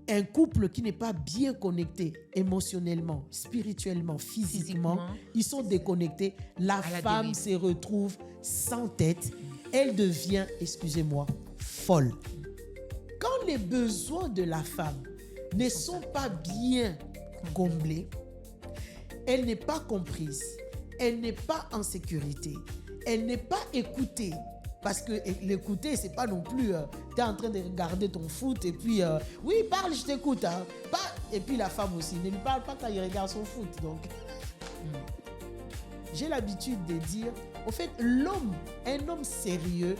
Un couple qui n'est pas bien connecté émotionnellement, spirituellement, physiquement, ils sont déconnectés. La femme se retrouve sans tête. Elle devient, excusez-moi, folle. Quand les besoins de la femme ne sont pas bien comblés, elle n'est pas comprise, elle n'est pas en sécurité, elle n'est pas écoutée. Parce que l'écouter, c'est pas non plus, tu es en train de regarder ton foot et puis, oui, parle, je t'écoute. Hein. Et puis la femme aussi, ne lui parle pas quand il regarde son foot. Donc, j'ai l'habitude de dire, au fait, un homme sérieux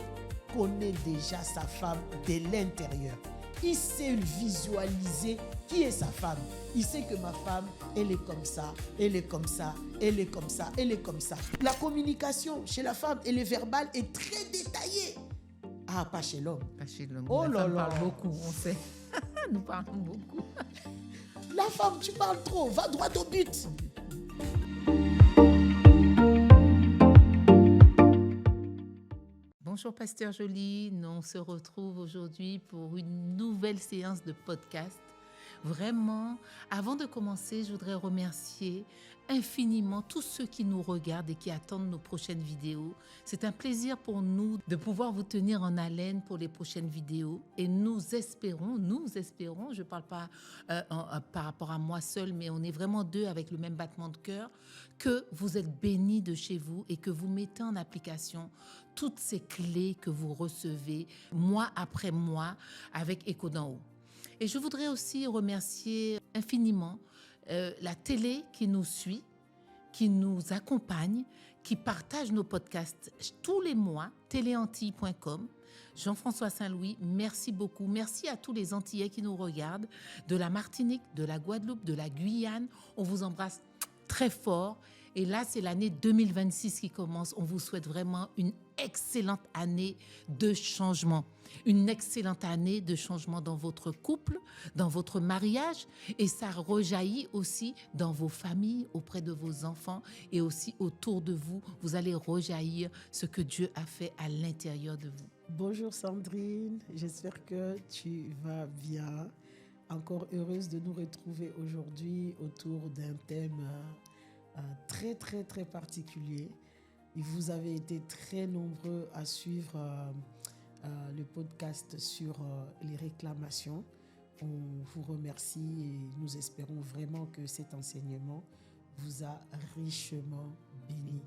connaît déjà sa femme de l'intérieur. Il sait visualiser qui est sa femme. Il sait que ma femme, elle est comme ça, elle est comme ça, elle est comme ça, elle est comme ça. La communication chez la femme et le verbal est très détaillé. Ah, pas chez l'homme. Pas chez l'homme. Oh là là. On parle beaucoup, on sait. Nous parlons beaucoup. La femme, tu parles trop. Va droit au but. Bonjour Pasteur Joly, on se retrouve aujourd'hui pour une nouvelle séance de podcast. Vraiment, avant de commencer, je voudrais remercier infiniment tous ceux qui nous regardent et qui attendent nos prochaines vidéos. C'est un plaisir pour nous de pouvoir vous tenir en haleine pour les prochaines vidéos et nous espérons, je ne parle pas par rapport à moi seule, mais on est vraiment deux avec le même battement de cœur, que vous êtes bénis de chez vous et que vous mettez en application toutes ces clés que vous recevez mois après mois avec Écho d'en haut. Et je voudrais aussi remercier infiniment la télé qui nous suit, qui nous accompagne, qui partage nos podcasts tous les mois, téléantille.com. Jean-François Saint-Louis, merci beaucoup. Merci à tous les Antillais qui nous regardent, de la Martinique, de la Guadeloupe, de la Guyane. On vous embrasse très fort. Et là, c'est l'année 2026 qui commence. On vous souhaite vraiment une excellente année de changement. Une excellente année de changement dans votre couple, dans votre mariage. Et ça rejaillit aussi dans vos familles, auprès de vos enfants et aussi autour de vous. Vous allez rejaillir ce que Dieu a fait à l'intérieur de vous. Bonjour Sandrine, j'espère que tu vas bien. Encore heureuse de nous retrouver aujourd'hui autour d'un thème très, très, très particulier. Vous avez été très nombreux à suivre le podcast sur les réclamations. On vous remercie et nous espérons vraiment que cet enseignement vous a richement béni.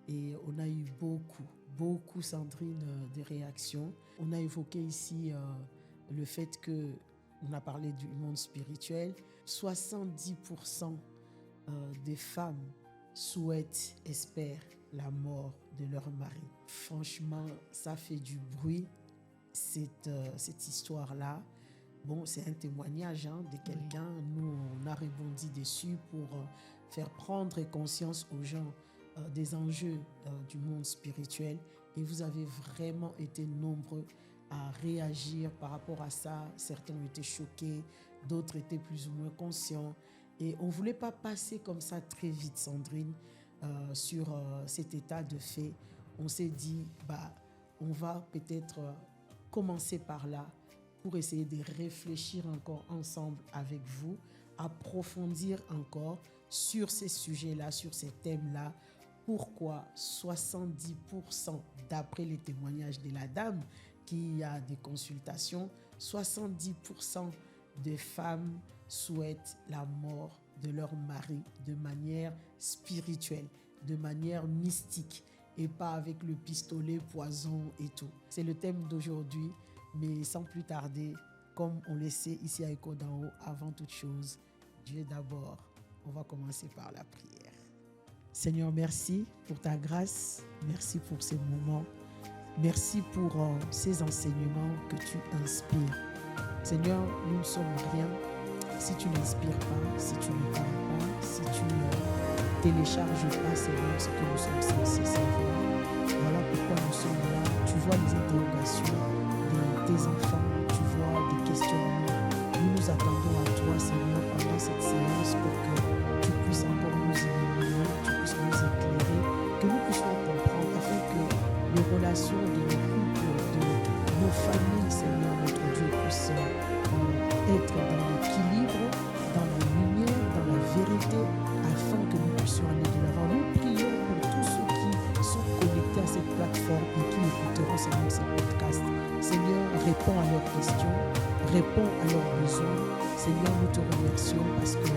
Et on a eu beaucoup, Sandrine, de réactions. On a évoqué ici le fait qu'on a parlé du monde spirituel. 70% des femmes souhaitent, espèrent la mort de leur mari. Franchement, ça fait du bruit, cette histoire-là. Bon, c'est un témoignage de quelqu'un. Nous, on a rebondi dessus pour faire prendre conscience aux gens des enjeux du monde spirituel. Et vous avez vraiment été nombreux à réagir par rapport à ça. Certains ont été choqués, d'autres étaient plus ou moins conscients. Et on ne voulait pas passer comme ça très vite, Sandrine, sur cet état de fait. On s'est dit, on va peut-être commencer par là pour essayer de réfléchir encore ensemble avec vous, approfondir encore sur ces sujets-là, sur ces thèmes-là. Pourquoi 70%, d'après les témoignages de la dame qui a des consultations, 70% des femmes souhaitent la mort de leur mari de manière spirituelle, de manière mystique et pas avec le pistolet, poison et tout. C'est le thème d'aujourd'hui, mais sans plus tarder, comme on le sait ici à Écho d'en haut, avant toute chose, Dieu d'abord. On va commencer par la prière. Seigneur, merci pour ta grâce, merci pour ces moments, merci pour ces enseignements que tu inspires. Seigneur, nous ne sommes rien si tu n'inspires pas, si tu ne parles pas, si tu ne télécharges pas, Seigneur, ce que nous sommes censés savoir. Voilà pourquoi nous sommes là. Tu vois les interrogations de tes enfants, tu vois des questionnements. Nous nous attendons à toi, Seigneur, pendant cette séance pour que tu puisses encore nous illuminer, tu puisses nous éclairer, que nous puissions comprendre afin que les relations de nos couples, de nos familles, Seigneur, notre Dieu, puissent être dans à leurs besoins. Seigneur, nous te remercions parce que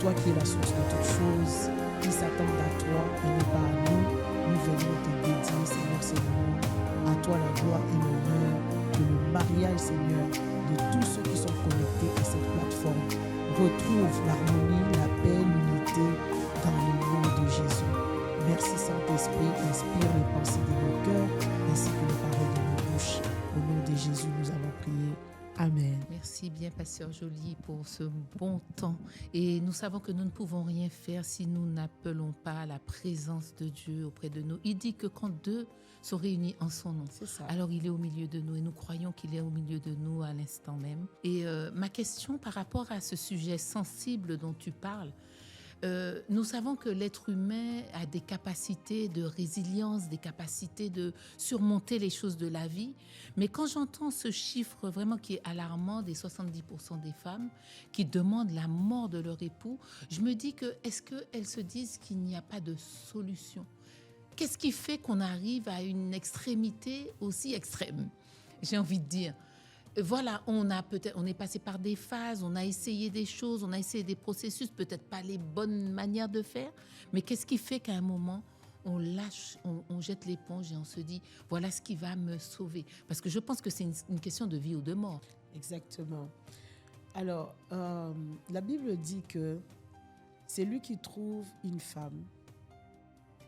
toi qui es la source de toutes choses, qui s'attendent à toi et non pas à nous, nous venons te dédier, Seigneur, ces moments. À toi la gloire et l'honneur, que le mariage, Seigneur, de tous ceux qui sont connectés à cette plateforme retrouve l'harmonie, la paix, l'unité dans le nom de Jésus. Merci Saint-Esprit, inspire les pensées de nos cœurs ainsi que les paroles de nos bouches. Au nom de Jésus, nous allons prier. Amen. Merci bien, Pasteur Joly, pour ce bon temps. Et nous savons que nous ne pouvons rien faire si nous n'appelons pas la présence de Dieu auprès de nous. Il dit que quand deux sont réunis en son nom, C'est ça. alors il est au milieu de nous et nous croyons qu'il est au milieu de nous à l'instant même. Et ma question par rapport à ce sujet sensible dont tu parles, nous savons que l'être humain a des capacités de résilience, des capacités de surmonter les choses de la vie. Mais quand j'entends ce chiffre vraiment qui est alarmant des 70% des femmes qui demandent la mort de leur époux, je me dis que est-ce qu'elles se disent qu'il n'y a pas de solution ? Qu'est-ce qui fait qu'on arrive à une extrémité aussi extrême ? J'ai envie de dire. Voilà, on est passé par des phases, on a essayé des choses, on a essayé des processus, peut-être pas les bonnes manières de faire, mais qu'est-ce qui fait qu'à un moment, on lâche, on jette l'éponge et on se dit, voilà ce qui va me sauver. Parce que je pense que c'est une question de vie ou de mort. Exactement. Alors, la Bible dit que celui qui trouve une femme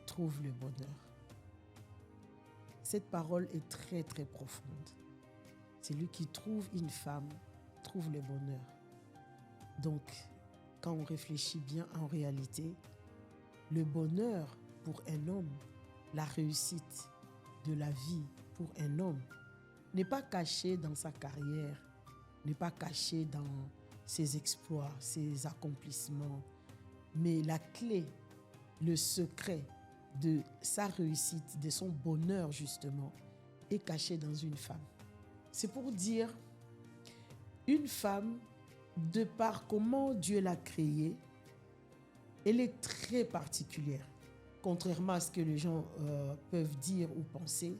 trouve le bonheur. Cette parole est très, très profonde. Celui qui trouve une femme trouve le bonheur. Donc, quand on réfléchit bien en réalité, le bonheur pour un homme, la réussite de la vie pour un homme n'est pas caché dans sa carrière, n'est pas caché dans ses exploits, ses accomplissements, mais la clé, le secret de sa réussite, de son bonheur justement, est caché dans une femme. C'est pour dire, une femme, de par comment Dieu l'a créée, elle est très particulière. Contrairement à ce que les gens peuvent dire ou penser,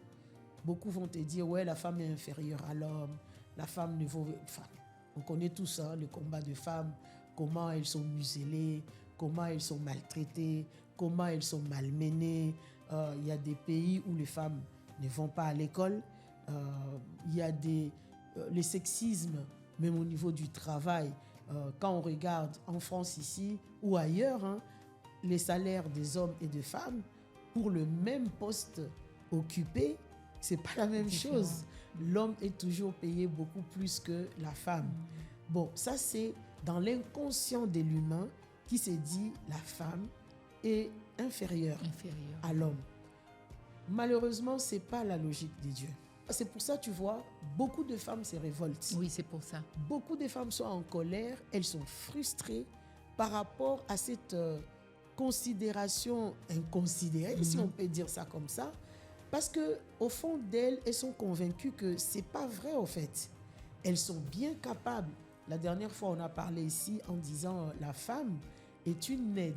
beaucoup vont te dire, ouais, la femme est inférieure à l'homme, la femme ne vaut... Enfin, on connaît tout ça, le combat de femmes, comment elles sont muselées, comment elles sont maltraitées, comment elles sont malmenées. Il y a des pays où les femmes ne vont pas à l'école. Il y a le sexisme, même au niveau du travail. Quand on regarde en France ici ou ailleurs, les salaires des hommes et des femmes pour le même poste occupé, c'est pas la même chose. L'homme est toujours payé beaucoup plus que la femme. Bon, ça c'est dans l'inconscient de l'humain qui s'est dit la femme est inférieure à l'homme. Malheureusement, c'est pas la logique de Dieu. C'est pour ça, tu vois, beaucoup de femmes se révoltent. Oui, c'est pour ça. Beaucoup de femmes sont en colère, elles sont frustrées par rapport à cette considération inconsidérée, si on peut dire ça comme ça, parce qu'au fond d'elles, elles sont convaincues que ce n'est pas vrai au fait. Elles sont bien capables. La dernière fois, on a parlé ici en disant la femme est une aide.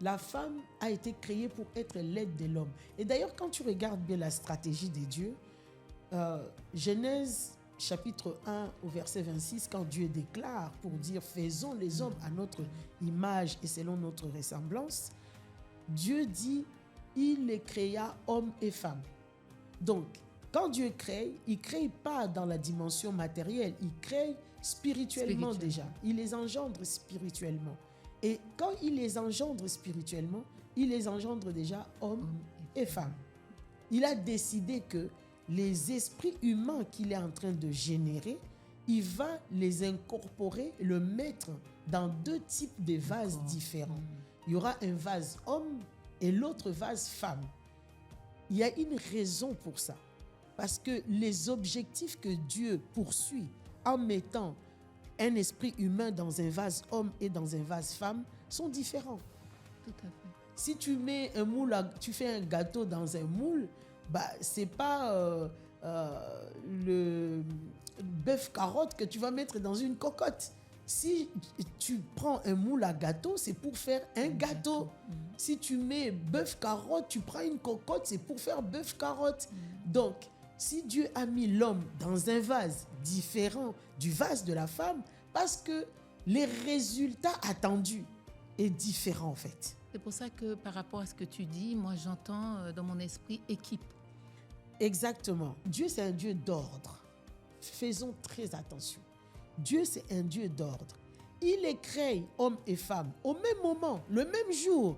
La femme a été créée pour être l'aide de l'homme. Et d'ailleurs, quand tu regardes bien la stratégie de Dieu, Genèse chapitre 1 au verset 26, quand Dieu déclare pour dire « Faisons les hommes à notre image et selon notre ressemblance », Dieu dit « Il les créa hommes et femmes ». Donc, quand Dieu crée, il ne crée pas dans la dimension matérielle, il crée spirituellement déjà. Il les engendre spirituellement. Et quand il les engendre spirituellement, il les engendre déjà hommes et femmes. Il a décidé que les esprits humains qu'il est en train de générer, il va les incorporer, le mettre dans deux types de vases différents. Il y aura un vase homme et l'autre vase femme. Il y a une raison pour ça. Parce que les objectifs que Dieu poursuit en mettant un esprit humain dans un vase homme et dans un vase femme sont différents. Tout à fait. Si tu mets un moule, tu fais un gâteau dans un moule, c'est pas le bœuf carotte que tu vas mettre dans une cocotte. Si tu prends un moule à gâteau, c'est pour faire un gâteau. Si tu mais bœuf carotte, tu prends une cocotte, c'est pour faire bœuf carotte. Donc, si Dieu a mis l'homme dans un vase différent du vase de la femme, parce que les résultats attendus est différent en fait. C'est pour ça que par rapport à ce que tu dis, moi j'entends dans mon esprit équipe. Exactement. Dieu, c'est un Dieu d'ordre. Faisons très attention. Dieu, c'est un Dieu d'ordre. Il les crée, hommes et femmes, au même moment, le même jour,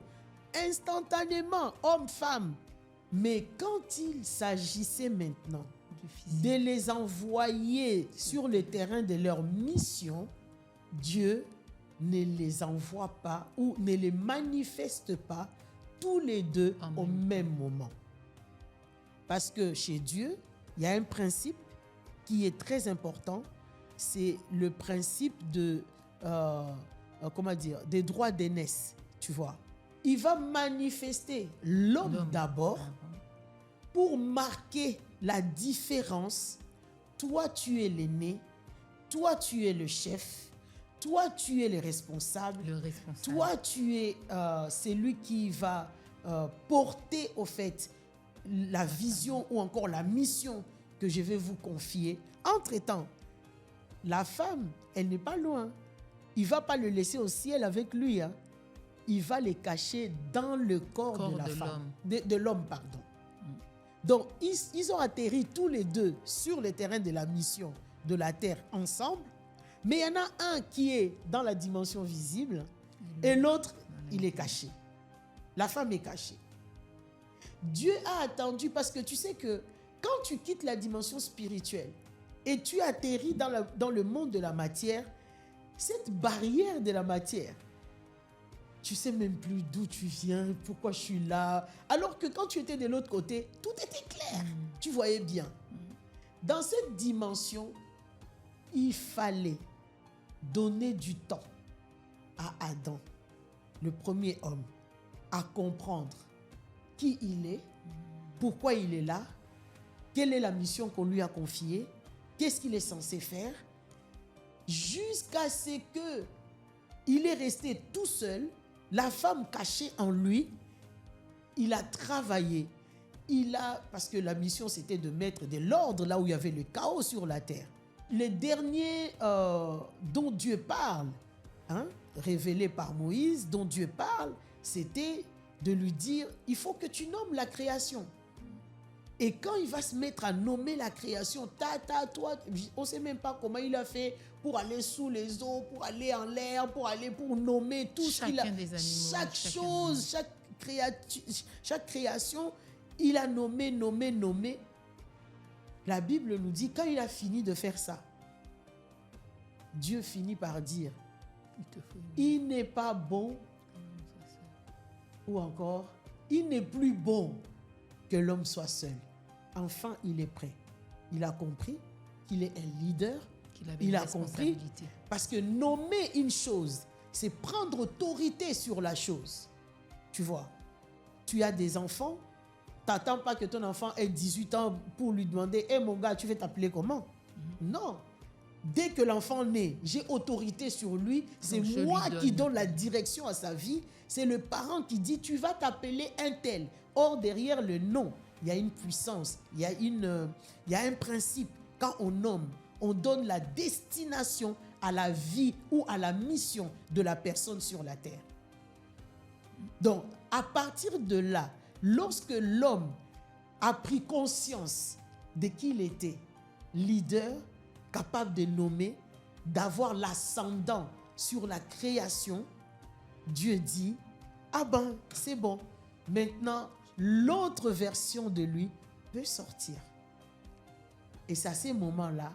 instantanément, hommes, femmes. Mais quand il s'agissait maintenant de les envoyer sur le terrain de leur mission, Dieu ne les envoie pas ou ne les manifeste pas tous les deux au même moment. Parce que chez Dieu, il y a un principe qui est très important, c'est le principe des droits d'aînesse, tu vois. Il va manifester l'homme d'abord pour marquer la différence. Toi, tu es l'aîné, toi, tu es le chef, toi, tu es le responsable. Toi, tu es celui qui va porter au fait la vision ou encore la mission que je vais vous confier. Entre-temps, la femme, elle n'est pas loin. Il ne va pas le laisser au ciel avec lui. Hein. Il va les cacher dans le corps de la femme, de l'homme, pardon. Donc, ils ont atterri tous les deux sur le terrain de la mission de la terre ensemble. Mais il y en a un qui est dans la dimension visible et l'autre, il est caché. La femme est cachée. Dieu a attendu parce que tu sais que quand tu quittes la dimension spirituelle et tu atterris dans le monde de la matière, cette barrière de la matière, tu sais même plus d'où tu viens, pourquoi je suis là. Alors que quand tu étais de l'autre côté, tout était clair. Tu voyais bien. Dans cette dimension, il fallait donner du temps à Adam, le premier homme, à comprendre qui il est, pourquoi il est là, quelle est la mission qu'on lui a confiée, qu'est-ce qu'il est censé faire, jusqu'à ce qu'il est resté tout seul, la femme cachée en lui. Il a travaillé, parce que la mission c'était de mettre de l'ordre là où il y avait le chaos sur la terre. Le dernier dont Dieu parle, révélé par Moïse, dont Dieu parle, c'était de lui dire, il faut que tu nommes la création. Et quand il va se mettre à nommer la création, toi, on ne sait même pas comment il a fait pour aller sous les eaux, pour aller en l'air, pour nommer tout ce qu'il a. Chaque chose, chaque création, il a nommé. La Bible nous dit, quand il a fini de faire ça, Dieu finit par dire, il n'est pas bon, ou encore, il n'est plus bon que l'homme soit seul. Enfin, il est prêt. Il a compris qu'il est un leader. Il a compris. Parce que nommer une chose, c'est prendre autorité sur la chose. Tu vois, tu as des enfants, tu n'attends pas que ton enfant ait 18 ans pour lui demander « Hey mon gars, tu veux t'appeler comment ?» Non. Dès que l'enfant naît, j'ai autorité sur lui. C'est moi qui donne la direction à sa vie. C'est le parent qui dit, tu vas t'appeler un tel. Or, derrière le nom, il y a une puissance, il y a un principe. Quand on nomme, on donne la destination à la vie ou à la mission de la personne sur la terre. Donc, à partir de là, lorsque l'homme a pris conscience de qui il était, leader, capable de nommer, d'avoir l'ascendant sur la création, Dieu dit, ah ben, c'est bon. Maintenant, l'autre version de lui peut sortir. Et c'est à ces moments-là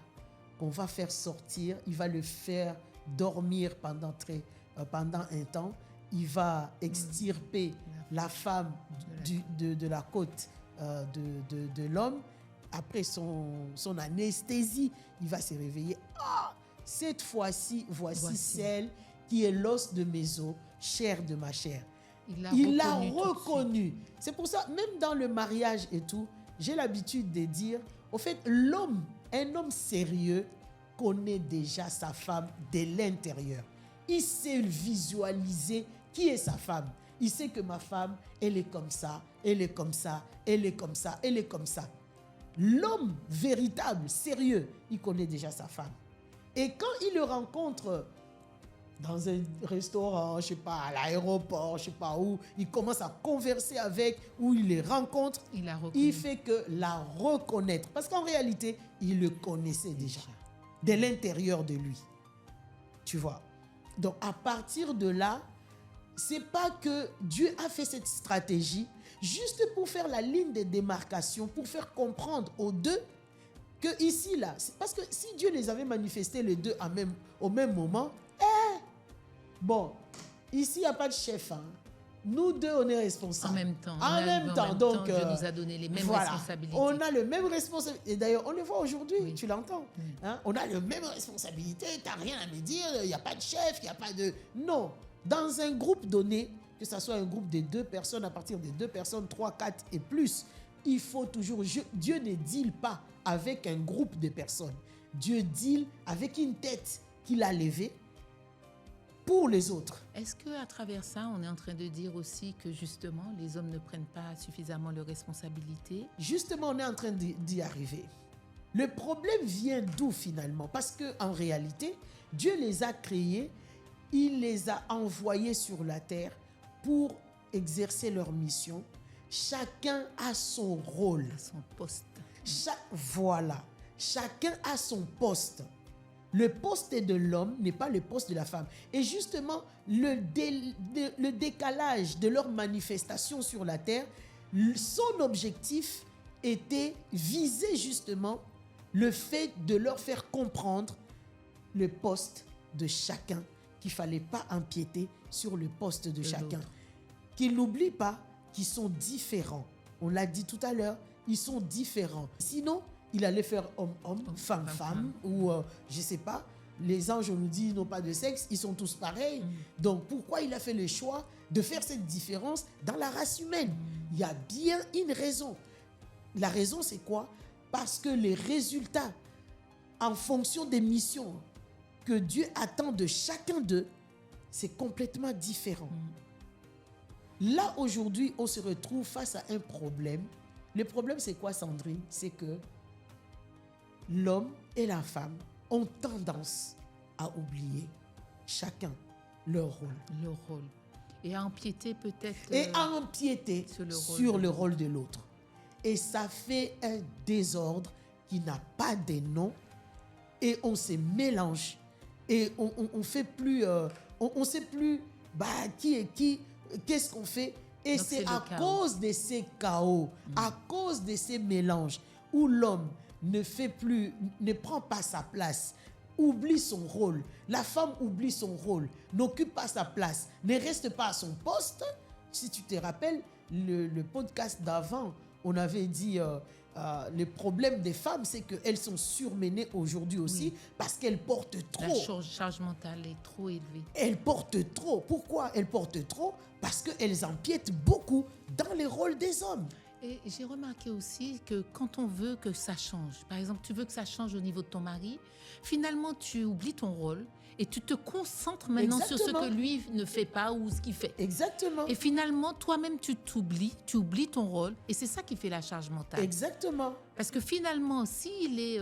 qu'on va faire sortir, il va le faire dormir pendant un temps. Il va extirper la femme de la côte de l'homme. Après son anesthésie, il va se réveiller. Ah, cette fois-ci, voici celle qui est l'os de mes os, chair de ma chair. Il l'a reconnu. C'est pour ça, même dans le mariage et tout, j'ai l'habitude de dire, au fait, un homme sérieux connaît déjà sa femme de l'intérieur. Il sait visualiser qui est sa femme. Il sait que ma femme, elle est comme ça, elle est comme ça, elle est comme ça, elle est comme ça. L'homme véritable, sérieux, il connaît déjà sa femme. Et quand il le rencontre dans un restaurant, je sais pas, à l'aéroport, je sais pas où, il commence à converser avec, où il les rencontre, il fait que la reconnaître. Parce qu'en réalité, il le connaissait déjà, de l'intérieur de lui. Tu vois. Donc, à partir de là, c'est pas que Dieu a fait cette stratégie juste pour faire la ligne de démarcation, pour faire comprendre aux deux que ici, là, parce que si Dieu les avait manifestés les deux au même moment, bon, ici, il n'y a pas de chef. Hein. Nous deux, on est responsables. En même temps. En même temps. Donc, Dieu nous a donné les mêmes responsabilités. On a le même responsabilité. Et d'ailleurs, on le voit aujourd'hui, tu l'entends. Hein? On a le même responsabilité. Tu n'as rien à me dire. Il n'y a pas de chef, il n'y a pas de... Non. Dans un groupe donné, que ce soit un groupe de 2 personnes, à partir de 2 personnes, 3, 4 et plus, il faut toujours... Dieu ne deal pas avec un groupe de personnes. Dieu deal avec une tête qu'il a levée pour les autres. Est-ce qu'à travers ça, on est en train de dire aussi que justement, les hommes ne prennent pas suffisamment leurs responsabilités? Justement, on est en train d'y arriver. Le problème vient d'où finalement? Parce qu'en réalité, Dieu les a créés, il les a envoyés sur la terre pour exercer leur mission. Chacun a son rôle. Son poste. Voilà. Chacun a son poste. Le poste de l'homme n'est pas le poste de la femme. Et justement, le décalage de leur manifestation sur la terre, son objectif était viser justement le fait de leur faire comprendre le poste de chacun, qu'il ne fallait pas empiéter sur le poste de chacun. Qu'ils n'oublient pas qu'ils sont différents. On l'a dit tout à l'heure, ils sont différents. Sinon, il allait faire homme-homme, femme-femme, ou je ne sais pas. Les anges, on nous dit, ils n'ont pas de sexe, ils sont tous pareils. Donc, pourquoi il a fait le choix de faire cette différence dans la race humaine? Il y a bien une raison. La raison, c'est quoi? Parce que les résultats, en fonction des missions que Dieu attend de chacun d'eux, c'est complètement différent. Là, aujourd'hui, on se retrouve face à un problème. Le problème, c'est quoi, Sandrine? C'est que l'homme et la femme ont tendance à oublier chacun leur rôle. Leur rôle. Et à empiéter peut-être... Et à empiéter sur le rôle de l'autre. Et ça fait un désordre qui n'a pas de nom. Et on se mélange. Et on fait plus... on ne sait plus qui est qui, qu'est-ce qu'on fait. Et donc c'est à cause de ces chaos, à cause de ces mélanges, où l'homme ne prend pas sa place, oublie son rôle. La femme oublie son rôle, n'occupe pas sa place, ne reste pas à son poste. Si tu te rappelles, le podcast d'avant, on avait dit le problème des femmes, c'est qu'elles sont surmenées aujourd'hui aussi parce qu'elles portent trop. La charge mentale est trop élevée. Elles portent trop. Pourquoi elles portent trop? Parce qu'elles empiètent beaucoup dans les rôles des hommes. Et j'ai remarqué aussi que quand on veut que ça change, par exemple, tu veux que ça change au niveau de ton mari, finalement, tu oublies ton rôle et tu te concentres maintenant sur ce que lui ne fait pas ou ce qu'il fait. Exactement. Et finalement, toi-même, tu oublies ton rôle et c'est ça qui fait la charge mentale. Exactement. Parce que finalement, s'il est,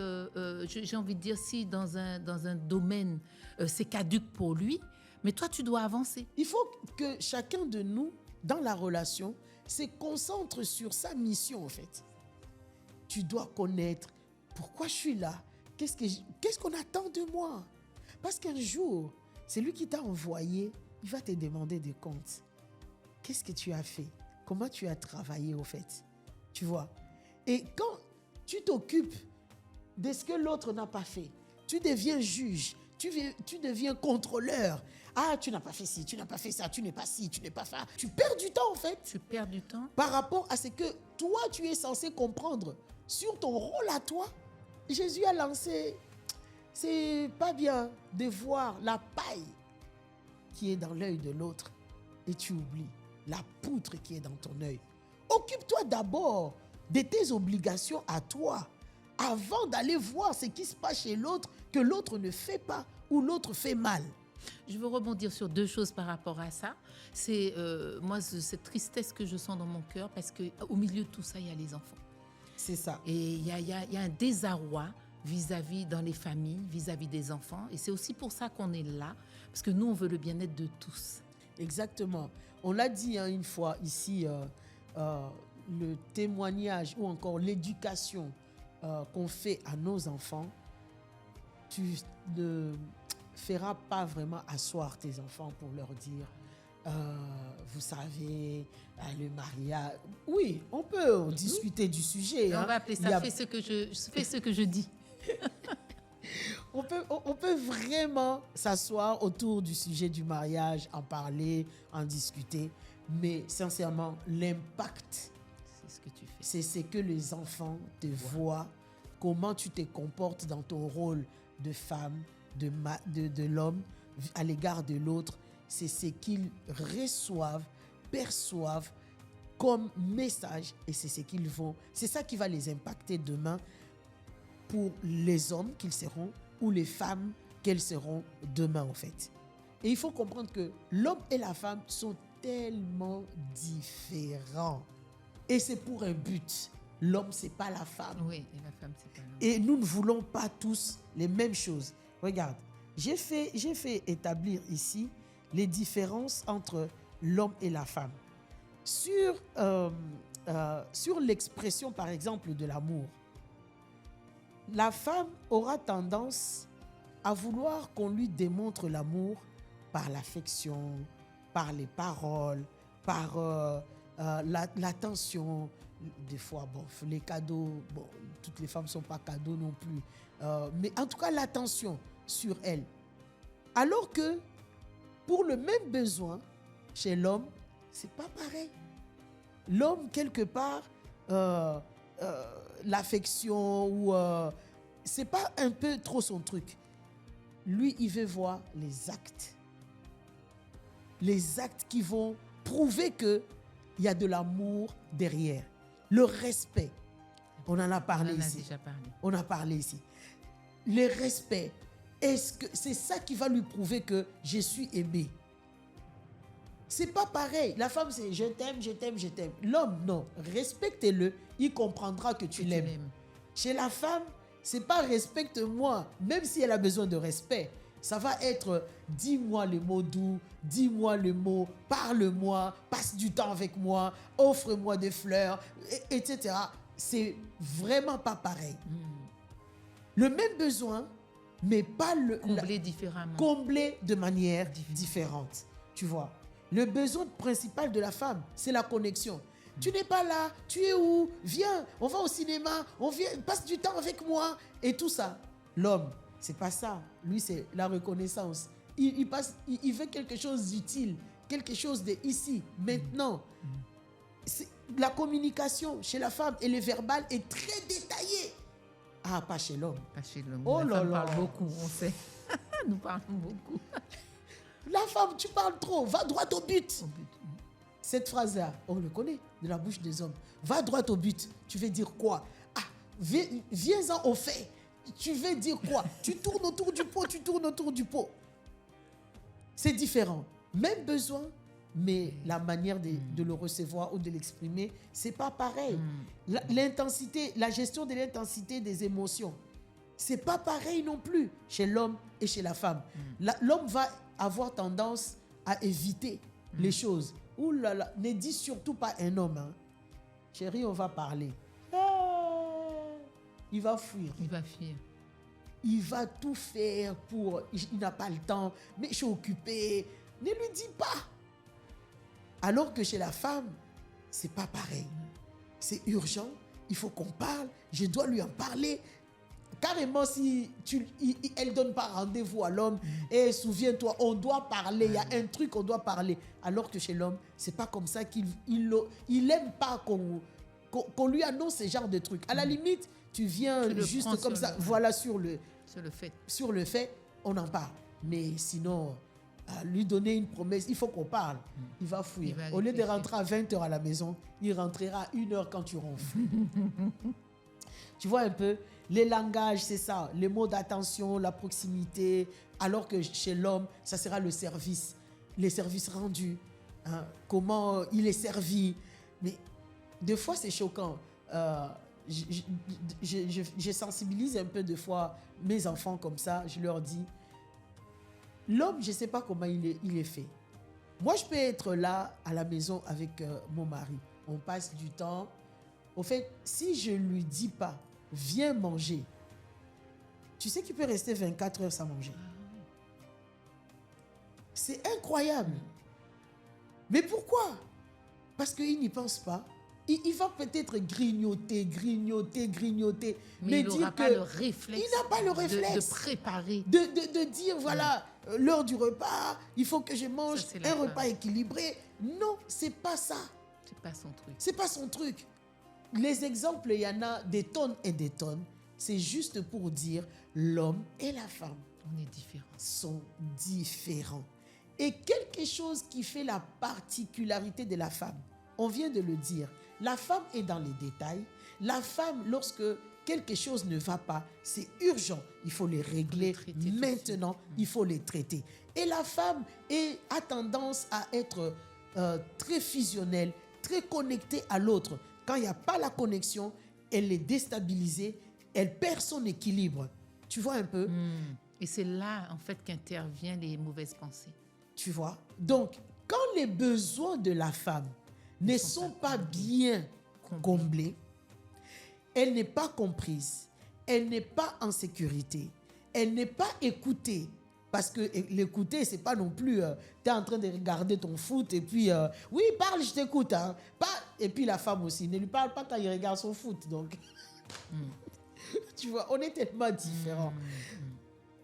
j'ai envie de dire, si dans un domaine, c'est caduc pour lui, mais toi, tu dois avancer. Il faut que chacun de nous, dans la relation, se concentre sur sa mission, en fait. Tu dois connaître pourquoi je suis là. Qu'est-ce qu'on attend de moi? Parce qu'un jour, c'est lui qui t'a envoyé, il va te demander des comptes. Qu'est-ce que tu as fait? Comment tu as travaillé, au fait? Tu vois? Et quand tu t'occupes de ce que l'autre n'a pas fait, tu deviens juge, tu deviens contrôleur. Ah, tu n'as pas fait ci, tu n'as pas fait ça, tu n'es pas ci, tu n'es pas ça. Tu perds du temps, en fait. Tu perds du temps. Par rapport à ce que toi, tu es censé comprendre sur ton rôle à toi. Jésus a lancé, c'est pas bien de voir la paille qui est dans l'œil de l'autre et tu oublies la poutre qui est dans ton œil. Occupe-toi d'abord de tes obligations à toi avant d'aller voir ce qui se passe chez l'autre que l'autre ne fait pas ou l'autre fait mal. Je veux rebondir sur 2 choses par rapport à ça. C'est moi cette tristesse que je sens dans mon cœur parce qu'au milieu de tout ça, il y a les enfants. C'est ça. Et il y a un désarroi vis-à-vis dans les familles, vis-à-vis des enfants. Et c'est aussi pour ça qu'on est là, parce que nous, on veut le bien-être de tous. Exactement. On l'a dit une fois ici, le témoignage ou encore l'éducation qu'on fait à nos enfants, tu ne feras pas vraiment asseoir tes enfants pour leur dire, vous savez, le mariage. Oui, on peut discuter du sujet. On va appeler ça fais ce que je dis. On peut vraiment s'asseoir autour du sujet du mariage, en parler, en discuter. Mais sincèrement, l'impact, c'est ce que tu fais. C'est ce que les enfants te voient, comment tu te comportes dans ton rôle de femme, de l'homme à l'égard de l'autre. C'est ce qu'ils reçoivent, perçoivent comme message et c'est ce qu'ils vont. C'est ça qui va les impacter demain pour les hommes qu'ils seront ou les femmes qu'elles seront demain en fait. Et il faut comprendre que l'homme et la femme sont tellement différents. Et c'est pour un but. L'homme, c'est pas la femme. Oui, et la femme, c'est pas l'homme. Et nous ne voulons pas tous les mêmes choses. Regarde, j'ai fait établir ici les différences entre l'homme et la femme. Sur l'expression, par exemple, de l'amour, la femme aura tendance à vouloir qu'on lui démontre l'amour par l'affection, par les paroles, par l'attention. Des fois, bon, les cadeaux, bon, toutes les femmes ne sont pas cadeaux non plus. Mais en tout cas, l'attention sur elles. Alors que pour le même besoin, chez l'homme, c'est pas pareil. L'homme, quelque part, l'affection ou c'est pas un peu trop son truc. Lui, il veut voir les actes. Les actes qui vont prouver qu'il y a de l'amour derrière. Le respect. On en a parlé ici. Déjà parlé. On a parlé ici. Le respect. Est-ce que c'est ça qui va lui prouver que je suis aimé? C'est pas pareil. La femme, c'est je t'aime, je t'aime, je t'aime. L'homme, non. Respecte-le. Il comprendra que tu l'aimes. Chez la femme, c'est pas respecte-moi. Même si elle a besoin de respect, ça va être dis-moi les mots doux, dis-moi le mot, parle-moi, passe du temps avec moi, offre-moi des fleurs, etc. C'est vraiment pas pareil. Le même besoin, mais pas différemment. Comblé de manière différente. Tu vois. Le besoin principal de la femme, c'est la connexion. Tu n'es pas là, tu es où? Viens, on va au cinéma, passe du temps avec moi et tout ça. L'homme, c'est pas ça. Lui, c'est la reconnaissance. Il veut quelque chose d'utile, quelque chose de ici, maintenant. La communication chez la femme et le verbal est très détaillé. Ah, pas chez l'homme. Pas chez l'homme. Oh la femme là parle beaucoup, on sait. Nous parlons beaucoup. La femme, tu parles trop, va droit au but. Cette phrase-là, on le connaît de la bouche des hommes. Va droit au but. Tu veux dire quoi? Ah, viens-en au fait. Tu veux dire quoi? Tu tournes autour du pot, tu tournes autour du pot. C'est différent. Même besoin, mais la manière de le recevoir ou de l'exprimer, c'est pas pareil. L'intensité, la gestion de l'intensité des émotions, c'est pas pareil non plus chez l'homme et chez la femme. L'homme va avoir tendance à éviter les choses. Ouh là là, ne dis surtout pas un homme. Hein. Chérie, on va parler. Il va fuir. Il va fuir. Il va tout faire pour... Il n'a pas le temps, mais je suis occupé. Ne lui dis pas. Alors que chez la femme, c'est pas pareil. C'est urgent, il faut qu'on parle, je dois lui en parler. Carrément, si elle ne donne pas rendez-vous à l'homme, et souviens-toi, on doit parler, il y a un truc qu'on doit parler. Alors que chez l'homme, c'est pas comme ça qu'il n'aime pas qu'on lui annonce ce genre de trucs. À la limite, tu viens juste comme ça, voilà, sur le fait, on en parle. Mais sinon, lui donner une promesse, il faut qu'on parle. Il va fuir. Au lieu de rentrer à 20h à la maison, il rentrera à 1h quand tu ronfles. Tu vois un peu, les langages, c'est ça, les mots d'attention, la proximité, alors que chez l'homme, ça sera le service, les services rendus, hein, comment il est servi. Mais des fois, c'est choquant. je sensibilise un peu de fois mes enfants comme ça. Je leur dis, l'homme, je ne sais pas comment il est fait. Moi, je peux être là à la maison avec mon mari. On passe du temps. Au fait, si je ne lui dis pas, viens manger, tu sais qu'il peut rester 24 heures sans manger. C'est incroyable. Mais pourquoi? Parce qu'il n'y pense pas. Il va peut-être grignoter. Mais il n'aura pas le réflexe. Il n'a pas le réflexe. De préparer. De dire, voilà, l'heure du repas, il faut que je mange un repas équilibré. Non, c'est pas ça. C'est pas son truc. C'est pas son truc. Les exemples, il y en a des tonnes et des tonnes. C'est juste pour dire, l'homme et la femme sont différents. Et quelque chose qui fait la particularité de la femme, on vient de le dire, la femme est dans les détails. La femme, lorsque quelque chose ne va pas, c'est urgent. Il faut les régler maintenant, il faut les traiter. Et la femme a tendance à être très fusionnelle, très connectée à l'autre. Quand il n'y a pas la connexion, elle est déstabilisée, elle perd son équilibre. Tu vois un peu? Et c'est là, en fait, qu'interviennent les mauvaises pensées. Tu vois? Donc, quand les besoins de la femme ne sont pas bien comblés, elle n'est pas comprise, elle n'est pas en sécurité, elle n'est pas écoutée. Parce que l'écouter, c'est pas non plus, tu es en train de regarder ton foot et puis, oui, parle, je t'écoute. Hein. Et puis la femme aussi, ne lui parle pas quand il regarde son foot. Donc, tu vois, on est tellement différents.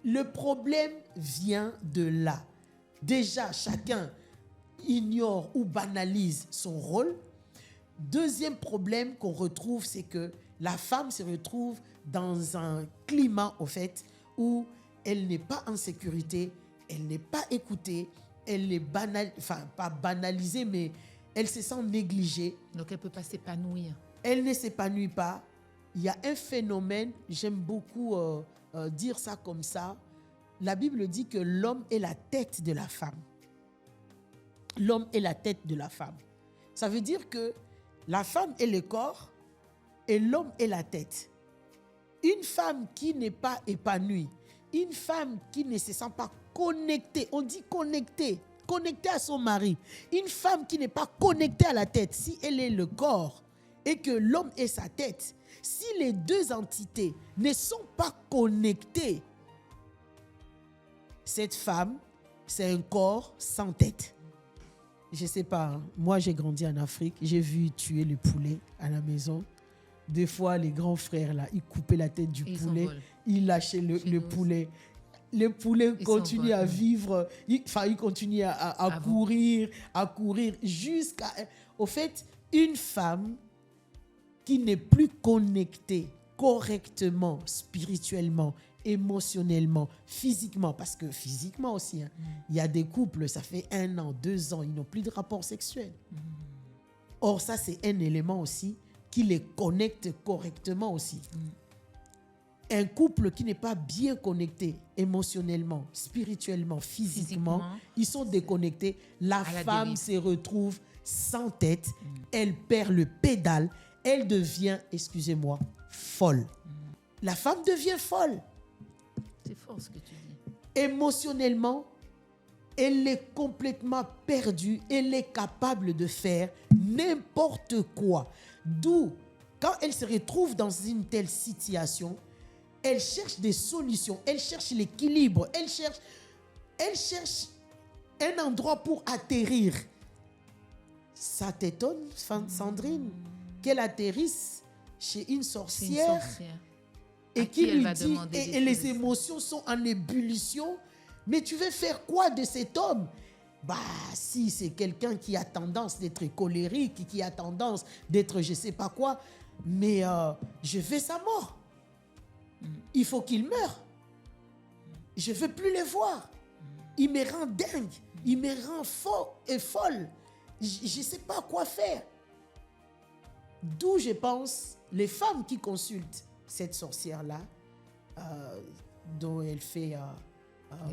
Le problème vient de là. Déjà, chacun ignore ou banalise son rôle. Deuxième problème qu'on retrouve, c'est que la femme se retrouve dans un climat, au fait, où elle n'est pas en sécurité, elle n'est pas écoutée, elle est pas banalisée, mais elle se sent négligée. Donc, elle ne peut pas s'épanouir. Elle ne s'épanouit pas. Il y a un phénomène, j'aime beaucoup dire ça comme ça. La Bible dit que l'homme est la tête de la femme. L'homme est la tête de la femme. Ça veut dire que la femme est le corps et l'homme est la tête. Une femme qui n'est pas épanouie, une femme qui ne se sent pas connectée, on dit connectée à son mari. Une femme qui n'est pas connectée à la tête, si elle est le corps et que l'homme est sa tête, si les deux entités ne sont pas connectées, cette femme, c'est un corps sans tête. Je ne sais pas, hein. Moi j'ai grandi en Afrique, j'ai vu tuer le poulet à la maison. Des fois, les grands frères, là, ils coupaient la tête du poulet, ils lâchaient le poulet. Le poulet continue à vivre, il continue à courir jusqu'à... Au fait, une femme qui n'est plus connectée correctement, spirituellement, émotionnellement, physiquement, parce que physiquement aussi, hein, il y a des couples, ça fait 1 an, 2 ans, ils n'ont plus de rapport sexuel. Or, ça, c'est un élément aussi qui les connecte correctement aussi. Un couple qui n'est pas bien connecté émotionnellement, spirituellement, physiquement, ils sont déconnectés. La femme se retrouve sans tête, elle perd le pédale, elle devient, excusez-moi, folle. La femme devient folle. C'est fort ce que tu dis. Émotionnellement, elle est complètement perdue, elle est capable de faire n'importe quoi. D'où, quand elle se retrouve dans une telle situation, elle cherche des solutions, elle cherche l'équilibre, elle cherche un endroit pour atterrir. Ça t'étonne, Sandrine, qu'elle atterrisse chez une sorcière, et qui lui dit, et les émotions sont en ébullition. Mais tu veux faire quoi de cet homme? Bah, si c'est quelqu'un qui a tendance d'être colérique, qui a tendance d'être je ne sais pas quoi, mais je veux sa mort. Il faut qu'il meure. Je ne veux plus le voir. Il me rend dingue. Il me rend faux et folle. Je ne sais pas quoi faire. D'où je pense, les femmes qui consultent cette sorcière-là, dont elle fait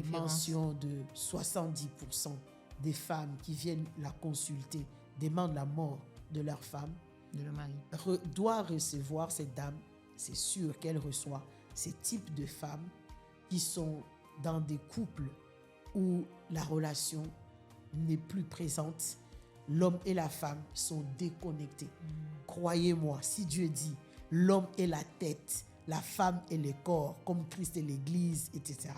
mention de 70% des femmes qui viennent la consulter demandent la mort de leur femme. de le mari. doit recevoir, cette dame, c'est sûr qu'elle reçoit ces types de femmes qui sont dans des couples où la relation n'est plus présente. L'homme et la femme sont déconnectés. Croyez-moi, si Dieu dit l'homme est la tête, la femme est le corps, comme Christ est l'église, etc.,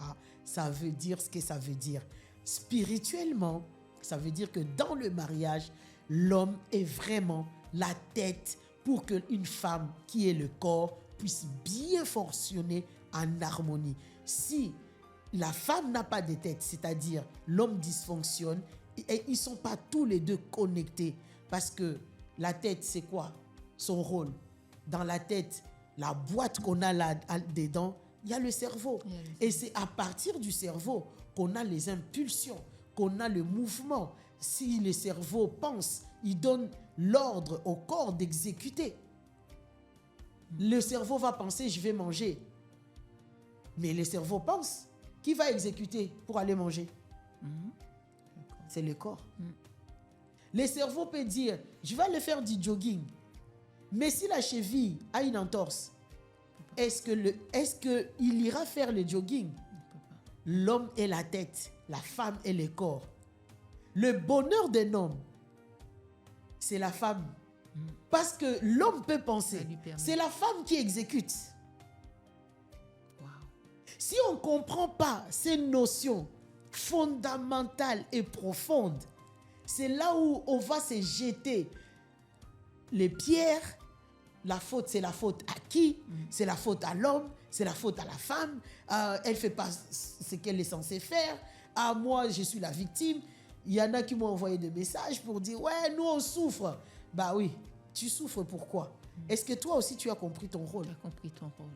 ça veut dire ce que ça veut dire. Spirituellement, ça veut dire que dans le mariage, l'homme est vraiment la tête pour qu'une femme qui est le corps puisse bien fonctionner en harmonie. Si la femme n'a pas de tête, c'est-à-dire l'homme dysfonctionne, et ils ne sont pas tous les deux connectés, parce que la tête, c'est quoi? Son rôle. Dans la tête, la boîte qu'on a là-dedans, il y a le cerveau. Et c'est à partir du cerveau qu'on a les impulsions, qu'on a le mouvement. Si le cerveau pense, il donne l'ordre au corps d'exécuter. Le cerveau va penser, je vais manger. Mais le cerveau pense, qui va exécuter pour aller manger? C'est le corps. Le cerveau peut dire, je vais aller faire du jogging. Mais si la cheville a une entorse, est-ce qu'il ira faire le jogging? L'homme est la tête, la femme est le corps. Le bonheur d'un homme, c'est la femme. Parce que l'homme peut penser, c'est la femme qui exécute. Wow. Si on ne comprend pas ces notions fondamentales et profondes, c'est là où on va se jeter les pierres. La faute, c'est la faute à qui? C'est la faute à l'homme, c'est la faute à la femme. Elle ne fait pas ce qu'elle est censée faire. Moi, je suis la victime. Il y en a qui m'ont envoyé des messages pour dire, ouais, nous, on souffre. Bah oui, tu souffres pourquoi? Est-ce que toi aussi, tu as compris ton rôle? Tu as compris ton rôle.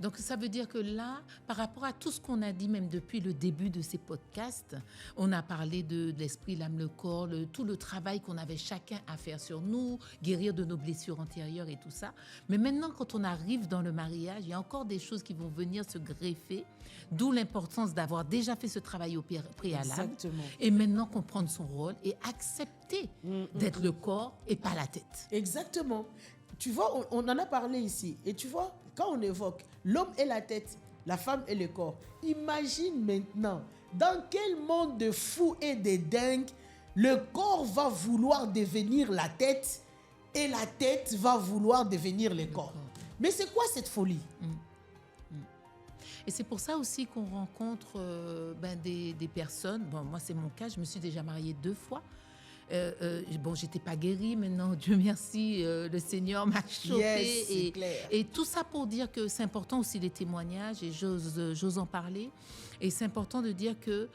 Donc, ça veut dire que là, par rapport à tout ce qu'on a dit, même depuis le début de ces podcasts, on a parlé de l'esprit, l'âme, le corps, tout le travail qu'on avait chacun à faire sur nous, guérir de nos blessures antérieures et tout ça. Mais maintenant, quand on arrive dans le mariage, il y a encore des choses qui vont venir se greffer, d'où l'importance d'avoir déjà fait ce travail au préalable. Exactement. Et maintenant comprendre son rôle et accepter d'être le corps et pas la tête. Exactement. Tu vois, on en a parlé ici. Et tu vois, quand on évoque l'homme est la tête, la femme est le corps, imagine maintenant dans quel monde de fous et de dingues le corps va vouloir devenir la tête et la tête va vouloir devenir le corps. Mais c'est quoi cette folie? Et c'est pour ça aussi qu'on rencontre des personnes. Bon, moi, c'est mon cas, je me suis déjà mariée 2 fois. J'étais pas guérie, maintenant, Dieu merci, le Seigneur m'a chauffée. Yes, et tout ça pour dire que c'est important aussi les témoignages, et j'ose en parler. Et c'est important de dire que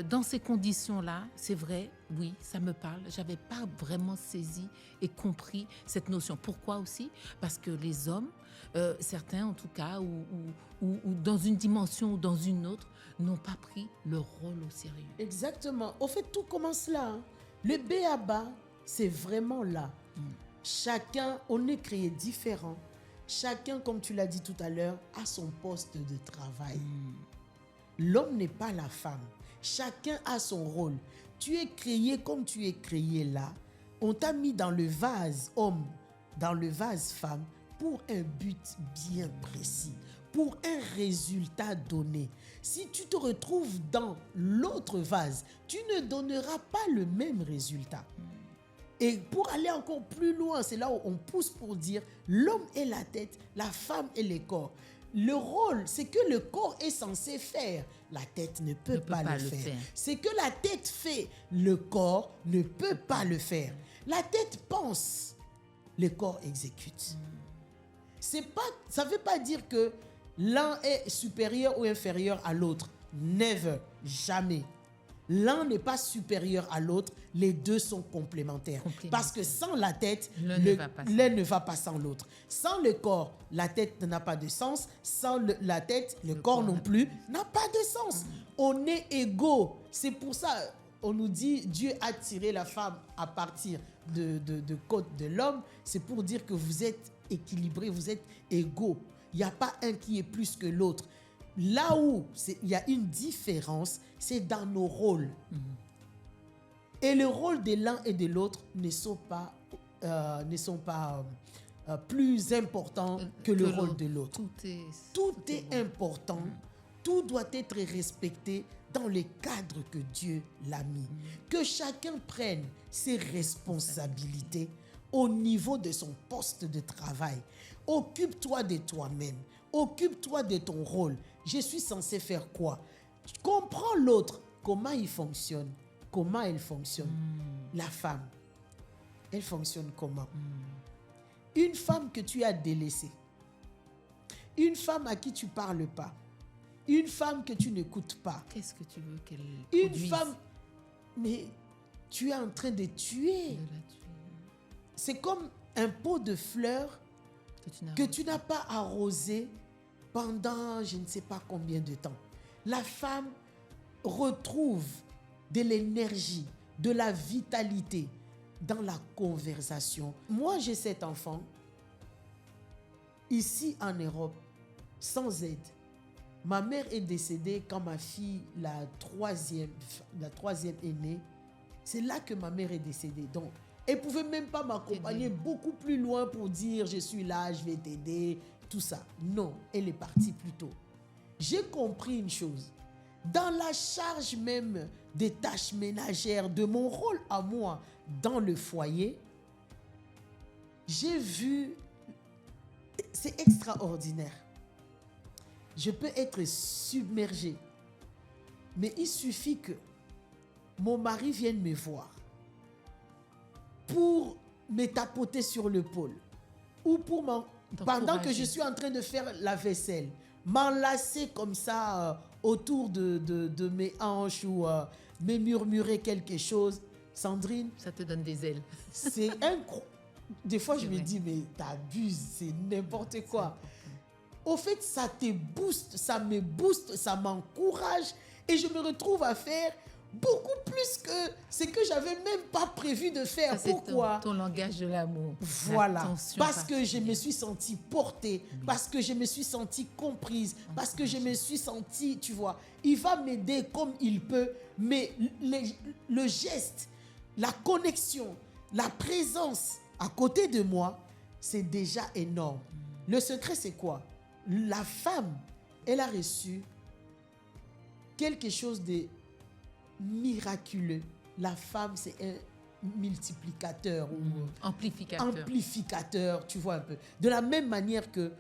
dans ces conditions-là, c'est vrai, oui, ça me parle. J'avais pas vraiment saisi et compris cette notion. Pourquoi aussi? Parce que les hommes, certains en tout cas, ou dans une dimension ou dans une autre, n'ont pas pris leur rôle au sérieux. Exactement. Au fait, tout commence là. Le B.A.-ba, c'est vraiment là. Chacun, on est créé différent. Chacun, comme tu l'as dit tout à l'heure, a son poste de travail. L'homme n'est pas la femme. Chacun a son rôle. Tu es créé comme tu es créé là. On t'a mis dans le vase homme, dans le vase femme, pour un but bien précis, pour un résultat donné. Si tu te retrouves dans l'autre vase, tu ne donneras pas le même résultat. Et pour aller encore plus loin, c'est là où on pousse pour dire l'homme est la tête, la femme est le corps. Le rôle, c'est que le corps est censé faire. La tête ne peut pas le faire. C'est que la tête fait, le corps ne peut pas le faire. La tête pense, le corps exécute. Ça ne veut pas dire que l'un est supérieur ou inférieur à l'autre. Never, jamais. L'un n'est pas supérieur à l'autre, les deux sont complémentaires. Parce que sans la tête, l'un ne va pas sans l'autre. Sans le corps, la tête n'a pas de sens. Sans la tête, le corps non plus n'a pas de sens. On est égaux. C'est pour ça, on nous dit, Dieu a tiré la femme à partir de côte de l'homme. C'est pour dire que vous êtes équilibrés, vous êtes égaux. Il n'y a pas un qui est plus que l'autre. Là où il y a une différence, c'est dans nos rôles. Et le rôle de l'un et de l'autre ne sont pas ne sont pas plus importants que le rôle de l'autre. Tout est bon. important. Tout doit être respecté dans le cadre que Dieu l'a mis. Que chacun prenne ses responsabilités au niveau de son poste de travail. Occupe-toi de toi-même. Occupe-toi de ton rôle. Je suis censé faire quoi? Comprends l'autre, comment il fonctionne, comment elle fonctionne. La femme, elle fonctionne comment? Une femme que tu as délaissée, une femme à qui tu ne parles pas, une femme que tu n'écoutes pas. Qu'est-ce que tu veux qu'elle Une produise? femme, mais tu es en train de tuer. De la tuer. C'est comme un pot de fleurs que tu n'as pas arrosé pendant je ne sais pas combien de temps. La femme retrouve de l'énergie, de la vitalité dans la conversation. Moi, j'ai 7 enfants ici en Europe, sans aide. Ma mère est décédée quand ma fille, la troisième est née. C'est là que ma mère est décédée. Donc, elle ne pouvait même pas m'accompagner beaucoup plus loin pour dire « je suis là, je vais t'aider », tout ça. Non, elle est partie plus tôt. J'ai compris une chose. Dans la charge même des tâches ménagères, de mon rôle à moi dans le foyer, j'ai vu, c'est extraordinaire. Je peux être submergée, mais il suffit que mon mari vienne me voir pour me tapoter sur l'épaule ou pour pendant que je suis en train de faire la vaisselle, m'enlacer comme ça autour de mes hanches ou me murmurer quelque chose. Sandrine, ça te donne des ailes. C'est incroyable. Des fois, je me dis, mais t'abuses, c'est n'importe quoi. Au fait, ça te booste, ça me booste, ça m'encourage et je me retrouve à faire beaucoup plus que ce que j'avais même pas prévu de faire. Ça, Pourquoi? Ton langage de l'amour. Voilà, parce que je me suis sentie portée, parce que je me suis sentie comprise, parce que je me suis sentie, tu vois, il va m'aider comme il peut, mais le geste, la connexion, la présence à côté de moi, c'est déjà énorme. Le secret, c'est quoi? La femme, elle a reçu quelque chose de miraculeux. La femme, c'est un multiplicateur ou amplificateur, tu vois un peu. De la même manière que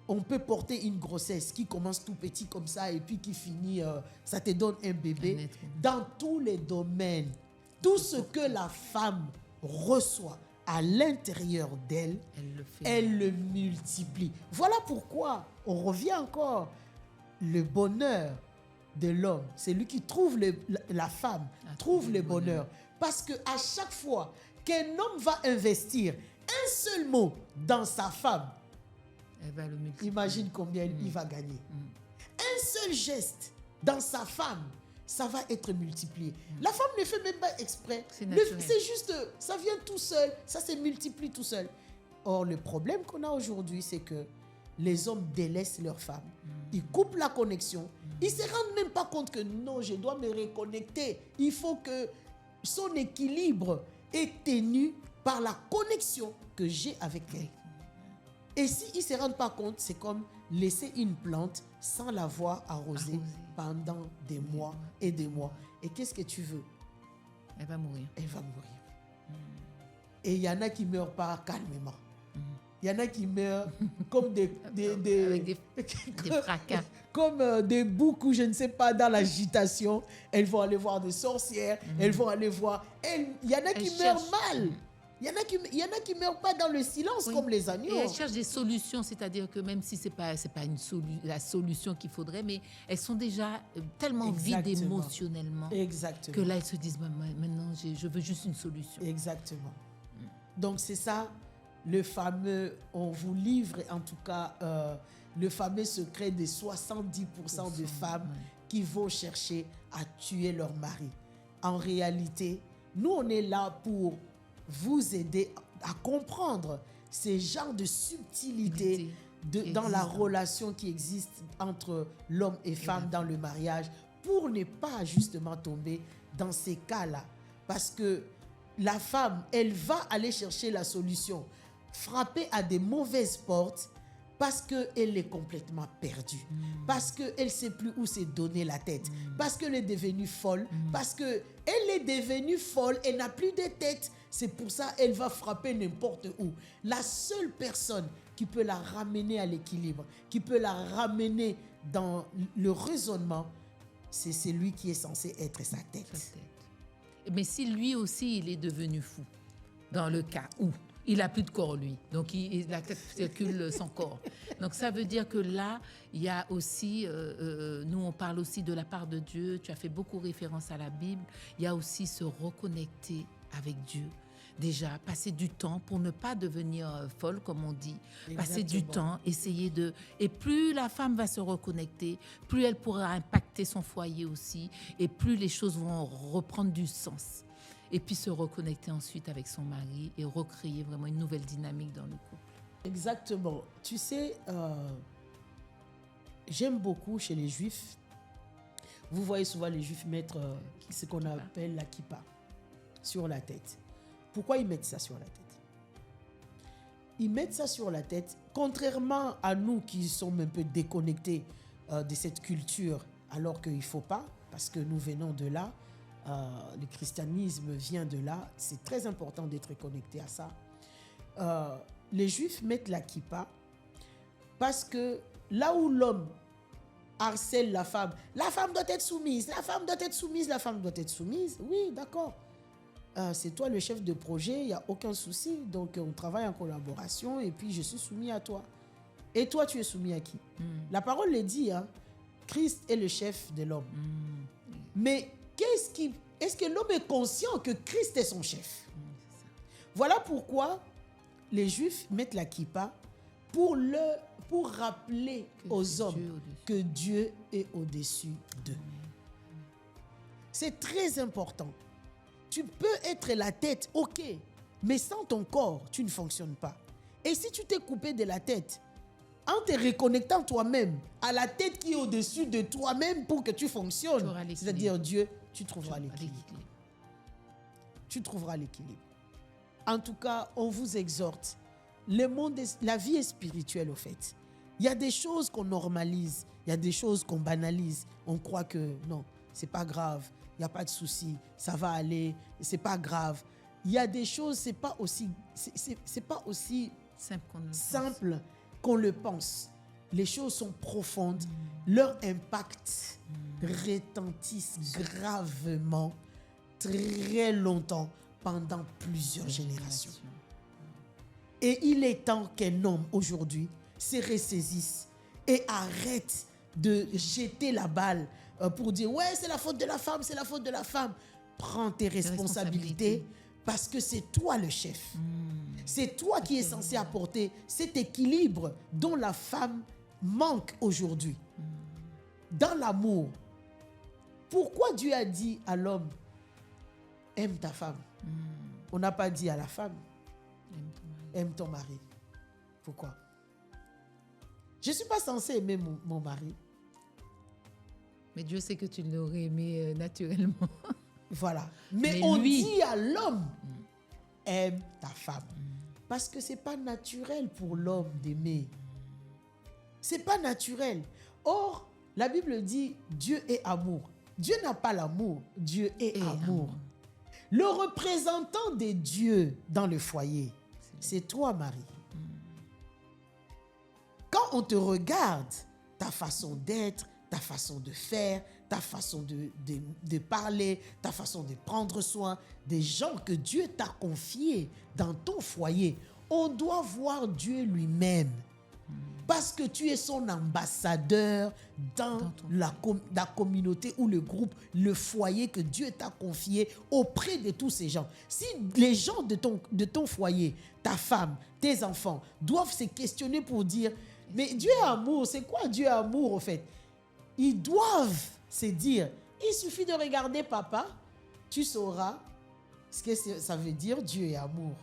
on peut porter une grossesse qui commence tout petit comme ça et puis qui finit, ça te donne un bébé. Dans tous les domaines, tout ce que la femme reçoit à l'intérieur d'elle, elle le multiplie. Voilà pourquoi on revient encore. Le bonheur de l'homme, c'est lui qui trouve la femme, trouve le bonheur. Parce qu'à chaque fois qu'un homme va investir un seul mot dans sa femme, elle va le multiplier. Imagine combien il va gagner. Un seul geste dans sa femme, ça va être multiplié. La femme ne fait même pas exprès. C'est juste, ça vient tout seul, ça se multiplie tout seul. Or, le problème qu'on a aujourd'hui, c'est que les hommes délaissent leurs femmes. Ils coupent la connexion. Ils ne se rendent même pas compte que non, je dois me reconnecter. Il faut que son équilibre est tenu par la connexion que j'ai avec elle. Et s'ils ne se rendent pas compte, c'est comme laisser une plante sans l'avoir arrosée pendant des mois et des mois. Et qu'est-ce que tu veux? Elle va mourir. Elle va mourir. Et il y en a qui ne meurent pas calmement. Il y en a qui meurent comme avec des fracas. Comme des boucs ou je ne sais pas, dans l'agitation. Elles vont aller voir des sorcières. Elles vont aller voir... Il y en a qui meurent mal. Il y en a qui meurent pas dans le silence comme les agneaux. Et elles cherchent des solutions, c'est-à-dire que même si c'est pas la solution qu'il faudrait, mais elles sont déjà tellement vides émotionnellement que là elles se disent maintenant je veux juste une solution. Exactement. Donc c'est ça le fameux, on vous livre en tout cas le fameux secret des 70% de femmes qui vont chercher à tuer leur mari. En réalité, nous on est là pour vous aider à comprendre ces genres de subtilités dans la relation qui existe entre l'homme et femme dans le mariage pour ne pas justement tomber dans ces cas-là. Parce que la femme, elle va aller chercher la solution, frapper à des mauvaises portes parce qu'elle est complètement perdue, parce qu'elle ne sait plus où s'est donné la tête, parce qu'elle est devenue folle, parce qu'elle est devenue folle et n'a plus de tête. C'est pour ça qu'elle va frapper n'importe où. La seule personne qui peut la ramener à l'équilibre, qui peut la ramener dans le raisonnement, c'est celui qui est censé être sa tête. Mais si lui aussi, il est devenu fou, dans le cas où il n'a plus de corps, lui, donc la tête circule son corps. Donc ça veut dire que là, il y a aussi, nous on parle aussi de la part de Dieu, tu as fait beaucoup référence à la Bible, il y a aussi se reconnecter avec Dieu. Déjà, passer du temps pour ne pas devenir folle, comme on dit. Exactement. Passer du temps, essayer de... Et plus la femme va se reconnecter, plus elle pourra impacter son foyer aussi, et plus les choses vont reprendre du sens. Et puis se reconnecter ensuite avec son mari et recréer vraiment une nouvelle dynamique dans le couple. Exactement. Tu sais, j'aime beaucoup chez les Juifs, vous voyez souvent les Juifs mettre ce qu'on appelle la kippa sur la tête. Pourquoi ils mettent ça sur la tête? Ils mettent ça sur la tête, contrairement à nous qui sommes un peu déconnectés de cette culture, alors qu'il ne faut pas, parce que nous venons de là, le christianisme vient de là, c'est très important d'être connecté à ça. Les Juifs mettent la kippa parce que là où l'homme harcèle la femme doit être soumise, la femme doit être soumise, la femme doit être soumise, oui, d'accord. C'est toi le chef de projet, il n'y a aucun souci. Donc, on travaille en collaboration et puis je suis soumis à toi. Et toi, tu es soumis à qui? La parole le dit, hein, Christ est le chef de l'homme. Mais est-ce que l'homme est conscient que Christ est son chef? Voilà pourquoi les Juifs mettent la kippa pour rappeler aux hommes que Dieu est au-dessus d'eux. C'est très important. Tu peux être la tête, ok, mais sans ton corps, tu ne fonctionnes pas. Et si tu t'es coupé de la tête, en te reconnectant toi-même à la tête qui est au-dessus de toi-même pour que tu fonctionnes, c'est-à-dire Dieu, tu trouveras l'équilibre. Tu trouveras l'équilibre. En tout cas, on vous exhorte. La vie est spirituelle, au fait. Il y a des choses qu'on normalise, il y a des choses qu'on banalise. On croit que non, c'est pas grave. Il n'y a pas de souci, ça va aller, c'est pas grave. Il y a des choses, c'est pas aussi simple qu'on le pense. Les choses sont profondes, leur impact retentisse gravement, très longtemps, pendant plusieurs générations. Et il est temps qu'un homme aujourd'hui se ressaisisse et arrête de jeter la balle pour dire ouais, c'est la faute de la femme, c'est la faute de la femme. Prends tes responsabilités parce que c'est toi le chef. C'est toi qui es censé apporter cet équilibre dont la femme manque aujourd'hui. Dans l'amour. Pourquoi Dieu a dit à l'homme aime ta femme? On n'a pas dit à la femme aime ton mari. Pourquoi? Je ne suis pas censée aimer mon mari. Mais Dieu sait que tu l'aurais aimé naturellement. Voilà. Mais on dit à l'homme, aime ta femme. Parce que ce n'est pas naturel pour l'homme d'aimer. Ce n'est pas naturel. Or, la Bible dit, Dieu est amour. Dieu n'a pas l'amour, Dieu est amour. Le représentant de Dieu dans le foyer, c'est toi, Marie. Quand on te regarde, ta façon d'être, ta façon de faire, ta façon de parler, ta façon de prendre soin des gens que Dieu t'a confiés dans ton foyer, on doit voir Dieu lui-même. Parce que tu es son ambassadeur dans la communauté ou le groupe, le foyer que Dieu t'a confié auprès de tous ces gens. Si les gens de ton foyer, ta femme, tes enfants, doivent se questionner pour dire « Mais Dieu est amour, c'est quoi Dieu est amour au fait ?» Ils doivent se dire « Il suffit de regarder papa, tu sauras ce que ça veut dire Dieu est amour. »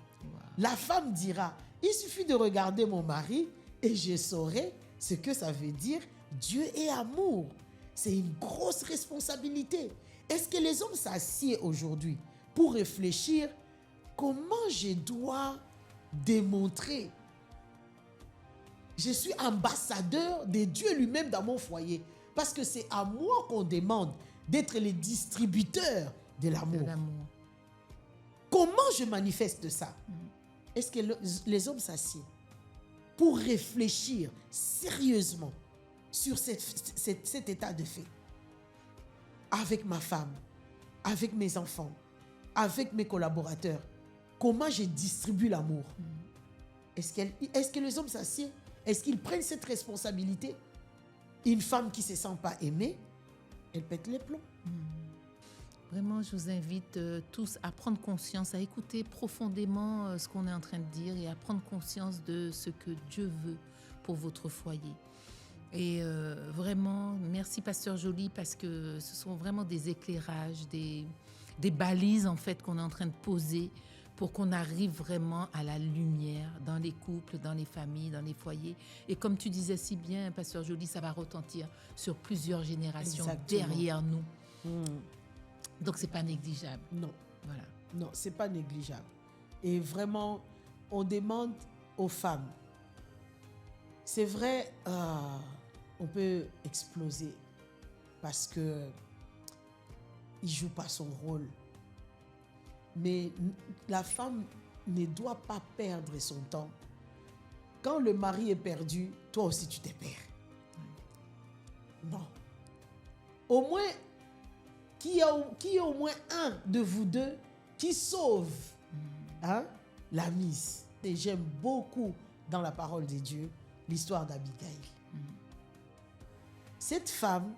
La femme dira « Il suffit de regarder mon mari, et je saurai ce que ça veut dire Dieu est amour. » C'est une grosse responsabilité. Est-ce que les hommes s'assiedent aujourd'hui pour réfléchir comment je dois démontrer? Je suis ambassadeur de Dieu lui-même dans mon foyer. Parce que c'est à moi qu'on demande d'être les distributeurs de l'amour. Comment je manifeste ça? Est-ce que les hommes s'assiedent pour réfléchir sérieusement sur cet état de fait? Avec ma femme, avec mes enfants, avec mes collaborateurs, comment je distribue l'amour? Est-ce que les hommes s'assiedent? Est-ce qu'ils prennent cette responsabilité? Une femme qui ne se sent pas aimée, elle pète les plombs. Vraiment, je vous invite tous à prendre conscience, à écouter profondément ce qu'on est en train de dire et à prendre conscience de ce que Dieu veut pour votre foyer. Et vraiment, merci Pasteur Joly, parce que ce sont vraiment des éclairages, des balises en fait qu'on est en train de poser pour qu'on arrive vraiment à la lumière dans les couples, dans les familles, dans les foyers. Et comme tu disais si bien, Pasteur Joly, ça va retentir sur plusieurs générations derrière nous. Donc, ce n'est pas négligeable. Non. Voilà. Non, ce n'est pas négligeable. Et vraiment, on demande aux femmes. C'est vrai, on peut exploser parce qu'il ne joue pas son rôle. Mais la femme ne doit pas perdre son temps. Quand le mari est perdu, toi aussi tu te perds. Non. Au moins, qu'il y ait au moins un de vous deux qui sauve la mise. Et j'aime beaucoup dans la parole de Dieu l'histoire d'Abigail. Cette femme,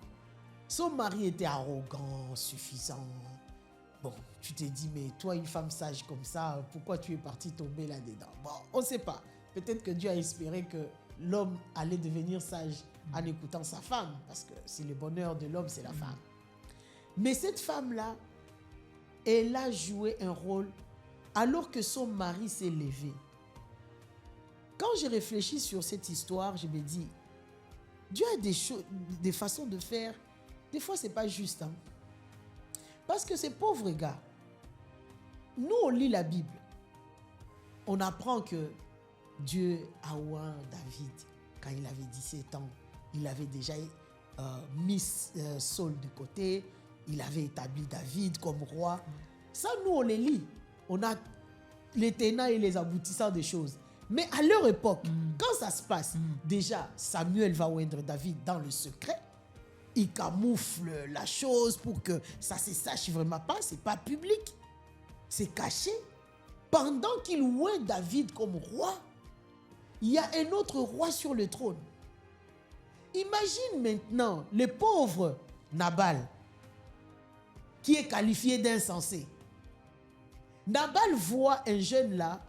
son mari était arrogant, suffisant. Bon, tu te dis, mais toi, une femme sage comme ça, pourquoi tu es partie tomber là-dedans? Bon, on ne sait pas. Peut-être que Dieu a espéré que l'homme allait devenir sage en écoutant sa femme, parce que si le bonheur de l'homme, c'est la femme. Mais cette femme-là, elle a joué un rôle alors que son mari s'est levé. Quand je réfléchis sur cette histoire, je me dis, Dieu a des façons de faire. Des fois, ce n'est pas juste. Parce que ces pauvres gars, nous, on lit la Bible. On apprend que Dieu a oint David quand il avait 17 ans. Il avait déjà mis Saul de côté. Il avait établi David comme roi. Ça, nous, on les lit. On a les tenants et les aboutissants des choses. Mais à leur époque, quand ça se passe, déjà, Samuel va oindre David dans le secret. Il camoufle la chose pour que ça ne se sache vraiment pas. Ce n'est pas public. C'est caché. Pendant qu'il oint David comme roi, il y a un autre roi sur le trône. Imagine maintenant le pauvre Nabal, qui est qualifié d'insensé. Nabal voit un jeune là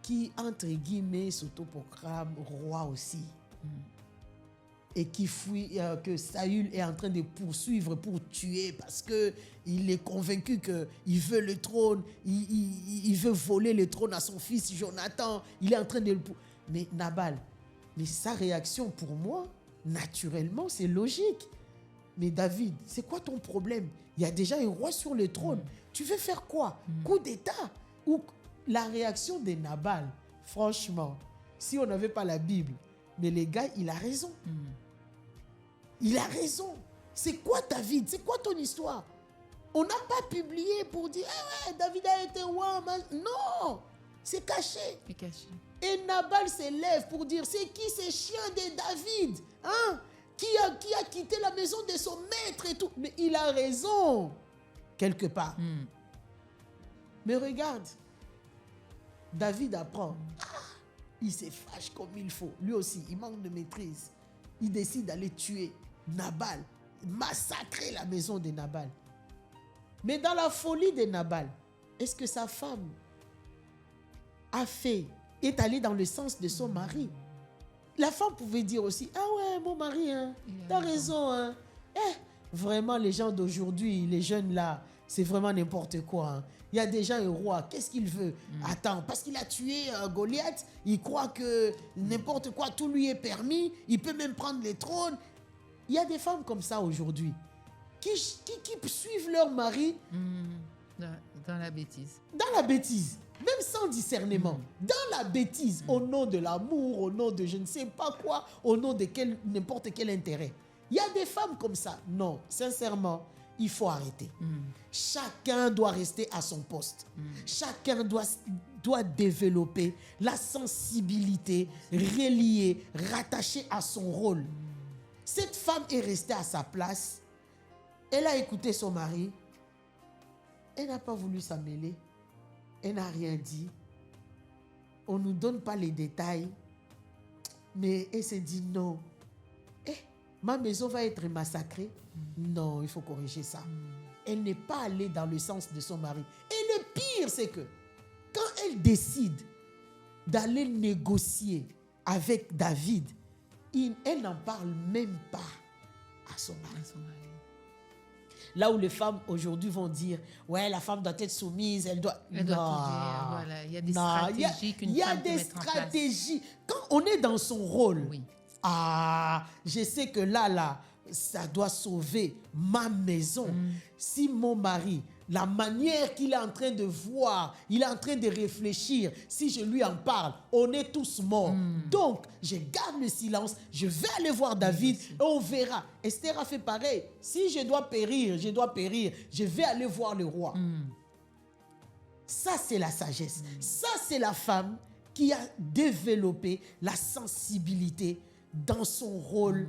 qui, entre guillemets, s'autoproclame roi aussi. Et qui fuit, que Saül est en train de poursuivre pour tuer parce qu'il est convaincu qu'il veut le trône, il veut voler le trône à son fils Jonathan, il est en train de le... Mais Nabal, mais sa réaction pour moi, naturellement, c'est logique. Mais David, c'est quoi ton problème? Il y a déjà un roi sur le trône. Tu veux faire quoi? Coup d'État? Ou la réaction de Nabal, franchement, si on n'avait pas la Bible, mais les gars, il a raison. Il a raison. C'est quoi David? C'est quoi ton histoire? On n'a pas publié pour dire ah ouais, David a été roi. Non, c'est caché. C'est caché. Et Nabal s'élève pour dire c'est qui ces chiens de David, qui a quitté la maison de son maître et tout. Mais il a raison, quelque part. Mais regarde, David apprend. Il se fâche comme il faut. Lui aussi, il manque de maîtrise. Il décide d'aller tuer Nabal, massacrer la maison de Nabal. Mais dans la folie de Nabal, est-ce que sa femme est allée dans le sens de son mari? La femme pouvait dire aussi, ah ouais, mon mari, t'as raison. Vraiment, les gens d'aujourd'hui, les jeunes là, c'est vraiment n'importe quoi. Il y a déjà un roi, qu'est-ce qu'il veut? Attends, parce qu'il a tué Goliath, il croit que n'importe quoi, tout lui est permis, il peut même prendre les trônes. Il y a des femmes comme ça aujourd'hui, qui suivent leur mari Dans la bêtise. Dans la bêtise, même sans discernement. Dans la bêtise, au nom de l'amour, au nom de je ne sais pas quoi, au nom de n'importe quel intérêt. Il y a des femmes comme ça. Non, sincèrement, il faut arrêter. Chacun doit rester à son poste. Chacun doit développer la sensibilité, reliée, rattachée à son rôle. Cette femme est restée à sa place. Elle a écouté son mari. Elle n'a pas voulu s'en mêler. Elle n'a rien dit. On ne nous donne pas les détails. Mais elle s'est dit non. Ma maison va être massacrée. Non, il faut corriger ça. Elle n'est pas allée dans le sens de son mari. Et le pire, c'est que quand elle décide d'aller négocier avec David, elle n'en parle même pas à son mari. Là où les femmes aujourd'hui vont dire, ouais, la femme doit être soumise, elle doit tout dire. Voilà. Il y a des stratégies qu'une femme peut mettre en place. Il y a des stratégies. Quand on est dans son rôle, je sais que là, ça doit sauver ma maison. Si mon mari, la manière qu'il est en train de voir, il est en train de réfléchir, si je lui en parle, on est tous morts. Donc, je garde le silence, je vais aller voir David et on verra. Esther a fait pareil. Si je dois périr, je vais aller voir le roi. Ça, c'est la sagesse. Ça, c'est la femme qui a développé la sensibilité dans son rôle.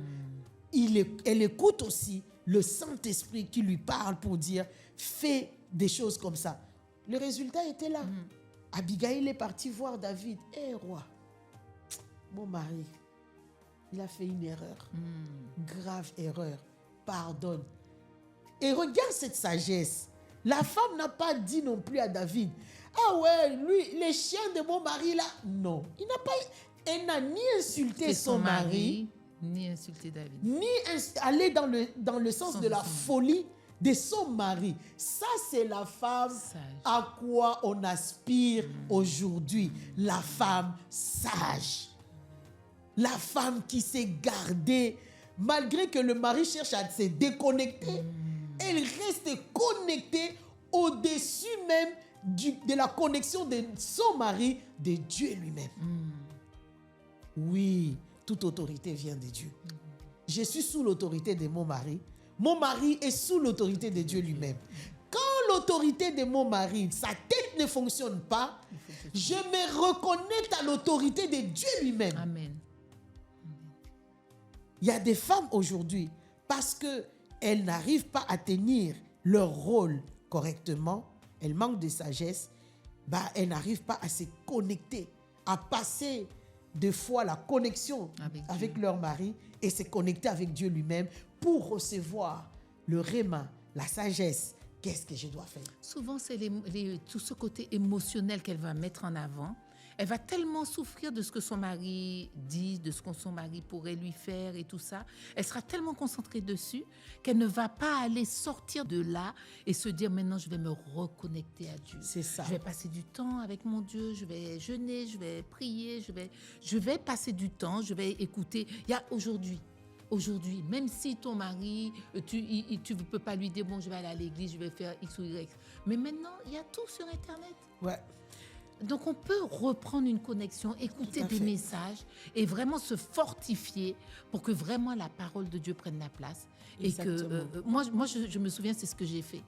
Elle écoute aussi le Saint-Esprit qui lui parle pour dire fais des choses comme ça. Le résultat était là. Abigail est partie voir David. Roi, mon mari, il a fait une erreur. Grave erreur. Pardonne. Et regarde cette sagesse. La femme n'a pas dit non plus à David, ah ouais, lui, les chiens de mon mari là. Non, elle n'a ni insulté son mari, ni insulté David, ni allé dans le sens de la folie de son mari. Ça, c'est la femme sage. À quoi on aspire aujourd'hui. La femme sage. La femme qui sait garder, malgré que le mari cherche à se déconnecter, elle reste connectée au-dessus même de la connexion de son mari, de Dieu lui-même. Oui, toute autorité vient de Dieu. Je suis sous l'autorité de mon mari. Mon mari est sous l'autorité de Dieu lui-même. Quand l'autorité de mon mari, sa tête ne fonctionne pas, je me reconnecte à l'autorité de Dieu lui-même. Amen. Il y a des femmes aujourd'hui, parce qu'elles n'arrivent pas à tenir leur rôle correctement, elles manquent de sagesse, elles n'arrivent pas à se connecter, à passer de fois la connexion avec leur mari et se connecter avec Dieu lui-même pour recevoir le réma, la sagesse. Qu'est-ce que je dois faire? Souvent, c'est tout ce côté émotionnel qu'elle va mettre en avant. Elle va tellement souffrir de ce que son mari dit, de ce que son mari pourrait lui faire et tout ça. Elle sera tellement concentrée dessus qu'elle ne va pas aller sortir de là et se dire maintenant je vais me reconnecter à Dieu. C'est ça. Je vais passer du temps avec mon Dieu, je vais jeûner, je vais prier, je vais passer du temps, je vais écouter. Il y a aujourd'hui, même si ton mari, tu ne peux pas lui dire bon je vais aller à l'église, je vais faire X ou Y. Mais maintenant, il y a tout sur Internet. Ouais. Donc, on peut reprendre une connexion, écouter des messages et vraiment se fortifier pour que vraiment la parole de Dieu prenne la place. Exactement. Et que moi je me souviens, c'est ce que j'ai fait.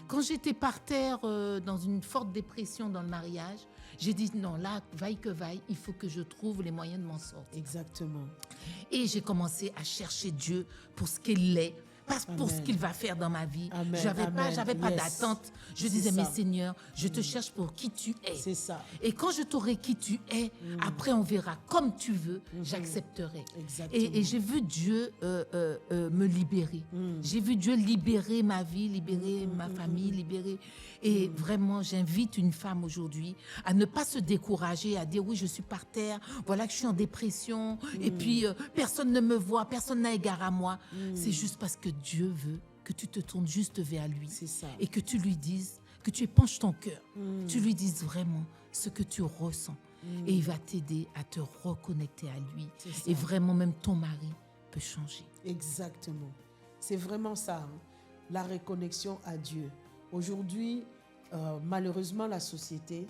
Quand j'étais par terre dans une forte dépression dans le mariage, j'ai dit non, là, vaille que vaille, il faut que je trouve les moyens de m'en sortir. Exactement. Et j'ai commencé à chercher Dieu pour ce qu'il est, pas pour ce qu'il va faire dans ma vie. J'avais pas d'attente. Je disais, mais Seigneur, je te cherche pour qui tu es. C'est ça. Et quand je t'aurai qui tu es, après on verra comme tu veux, j'accepterai. Et j'ai vu Dieu me libérer. J'ai vu Dieu libérer ma vie, libérer ma famille, libérer. Et vraiment, j'invite une femme aujourd'hui à ne pas se décourager, à dire oui, je suis par terre, voilà que je suis en dépression, et puis personne ne me voit, personne n'a égard à moi. C'est juste parce que Dieu veut que tu te tournes juste vers lui. C'est ça. Et que tu lui dises, que tu épanches ton cœur, tu lui dises vraiment ce que tu ressens. Et il va t'aider à te reconnecter à lui. Et vraiment, même ton mari peut changer. Exactement. C'est vraiment ça, hein, la reconnexion à Dieu. Aujourd'hui, malheureusement, la société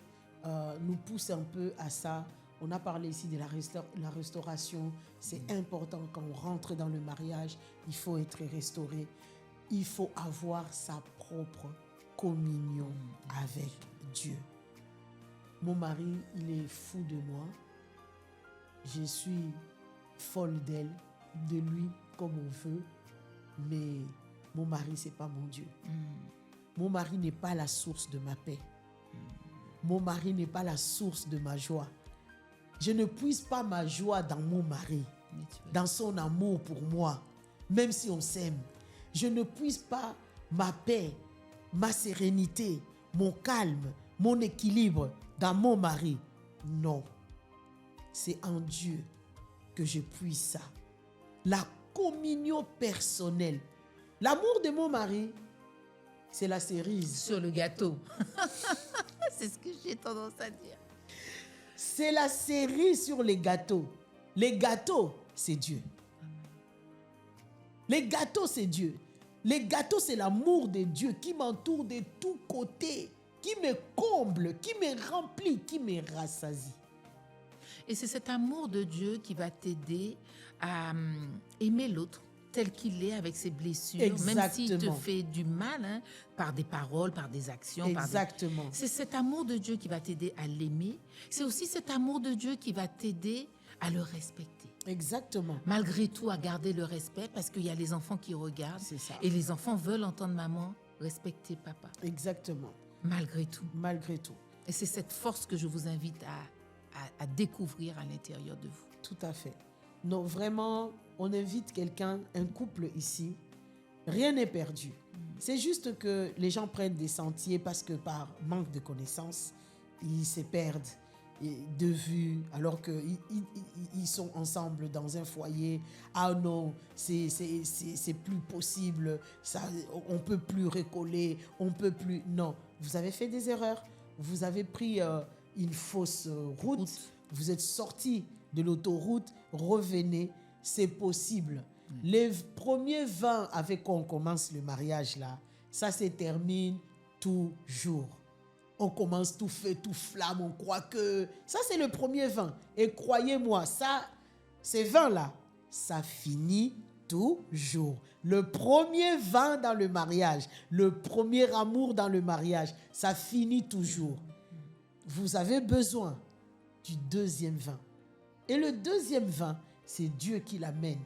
nous pousse un peu à ça. On a parlé ici de la restauration. C'est important quand on rentre dans le mariage, il faut être restauré. Il faut avoir sa propre communion avec Dieu. Mon mari, il est fou de moi. Je suis folle d'elle, de lui comme on veut. Mais mon mari, ce n'est pas mon Dieu. Mon mari n'est pas la source de ma paix. Mon mari n'est pas la source de ma joie. Je ne puise pas ma joie dans mon mari, dans son amour pour moi, même si on s'aime. Je ne puise pas ma paix, ma sérénité, mon calme, mon équilibre dans mon mari. Non, c'est en Dieu que je puise ça. La communion personnelle. L'amour de mon mari, c'est la cerise sur le gâteau. C'est ce que j'ai tendance à dire. C'est la cerise sur les gâteaux. Les gâteaux, c'est Dieu. Les gâteaux, c'est Dieu. Les gâteaux, c'est l'amour de Dieu qui m'entoure de tous côtés, qui me comble, qui me remplit, qui me rassasie. Et c'est cet amour de Dieu qui va t'aider à aimer l'autre tel qu'il est, avec ses blessures, Exactement. même s'il te fait du mal, par des paroles, par des actions. Exactement. C'est cet amour de Dieu qui va t'aider à l'aimer. C'est aussi cet amour de Dieu qui va t'aider à le respecter. Exactement. Malgré tout, à garder le respect, parce qu'il y a les enfants qui regardent. C'est ça. Et les enfants veulent entendre maman respecter papa. Exactement. Malgré tout. Malgré tout. Et c'est cette force que je vous invite à découvrir à l'intérieur de vous. Tout à fait. Non, vraiment, on invite quelqu'un, un couple ici. Rien n'est perdu. C'est juste que les gens prennent des sentiers parce que par manque de connaissances, ils se perdent de vue alors qu'ils sont ensemble dans un foyer. Ah non, c'est plus possible, ça, on ne peut plus recoller, on peut plus... Non, vous avez fait des erreurs, vous avez pris une fausse route, vous êtes sorti de l'autoroute, revenez, c'est possible. Les premiers 20 avec quoi on commence le mariage là, ça se termine toujours. On commence tout feu, tout flamme, on croit que... Ça, c'est le premier 20. Et croyez-moi, ça, ces 20 là, ça finit toujours. Le premier 20 dans le mariage, le premier amour dans le mariage, ça finit toujours. Vous avez besoin du deuxième 20. Et le deuxième 20, c'est Dieu qui l'amène.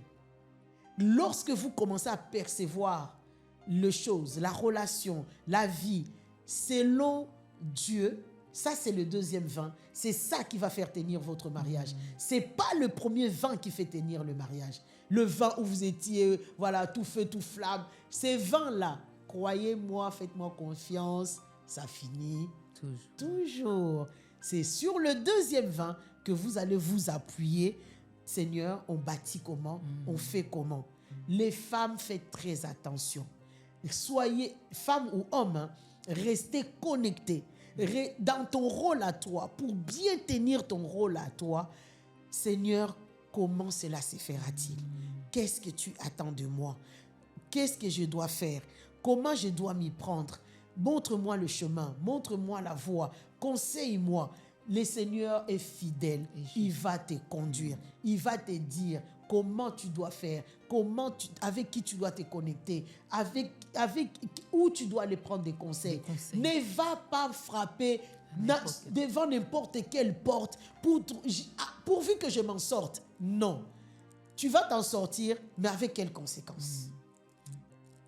Lorsque vous commencez à percevoir les choses, la relation, la vie, selon Dieu, ça c'est le deuxième 20. C'est ça qui va faire tenir votre mariage. C'est pas le premier 20 qui fait tenir le mariage. Le 20 où vous étiez, voilà, tout feu, tout flamme. Ces 20-là, croyez-moi, faites-moi confiance, ça finit toujours. C'est sur le deuxième 20 que vous allez vous appuyer. Seigneur, on bâtit comment? On fait comment? Les femmes, faites très attention. Soyez, femmes ou hommes, restez connectés. Dans ton rôle à toi, pour bien tenir ton rôle à toi, Seigneur, comment cela se fera-t-il? Qu'est-ce que tu attends de moi? Qu'est-ce que je dois faire? Comment je dois m'y prendre? Montre-moi le chemin, montre-moi la voie, conseille-moi. Le Seigneur est fidèle, il va te conduire, il va te dire comment tu dois faire, avec qui tu dois te connecter, avec où tu dois aller prendre des conseils. Ne va pas frapper devant n'importe quelle porte pourvu que je m'en sorte. Non, tu vas t'en sortir, mais avec quelles conséquences?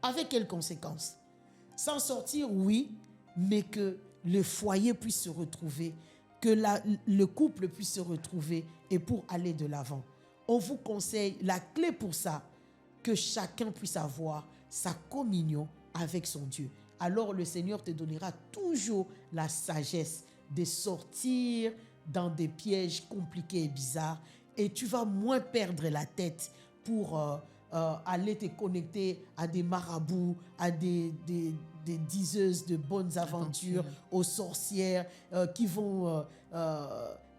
Avec quelles conséquences? S'en sortir, oui, mais que le foyer puisse se retrouver, que le couple puisse se retrouver et pour aller de l'avant. On vous conseille la clé pour ça, que chacun puisse avoir sa communion avec son Dieu. Alors le Seigneur te donnera toujours la sagesse de sortir dans des pièges compliqués et bizarres et tu vas moins perdre la tête pour aller te connecter à des marabouts, à des diseuses de bonnes aventures, aux sorcières qui vont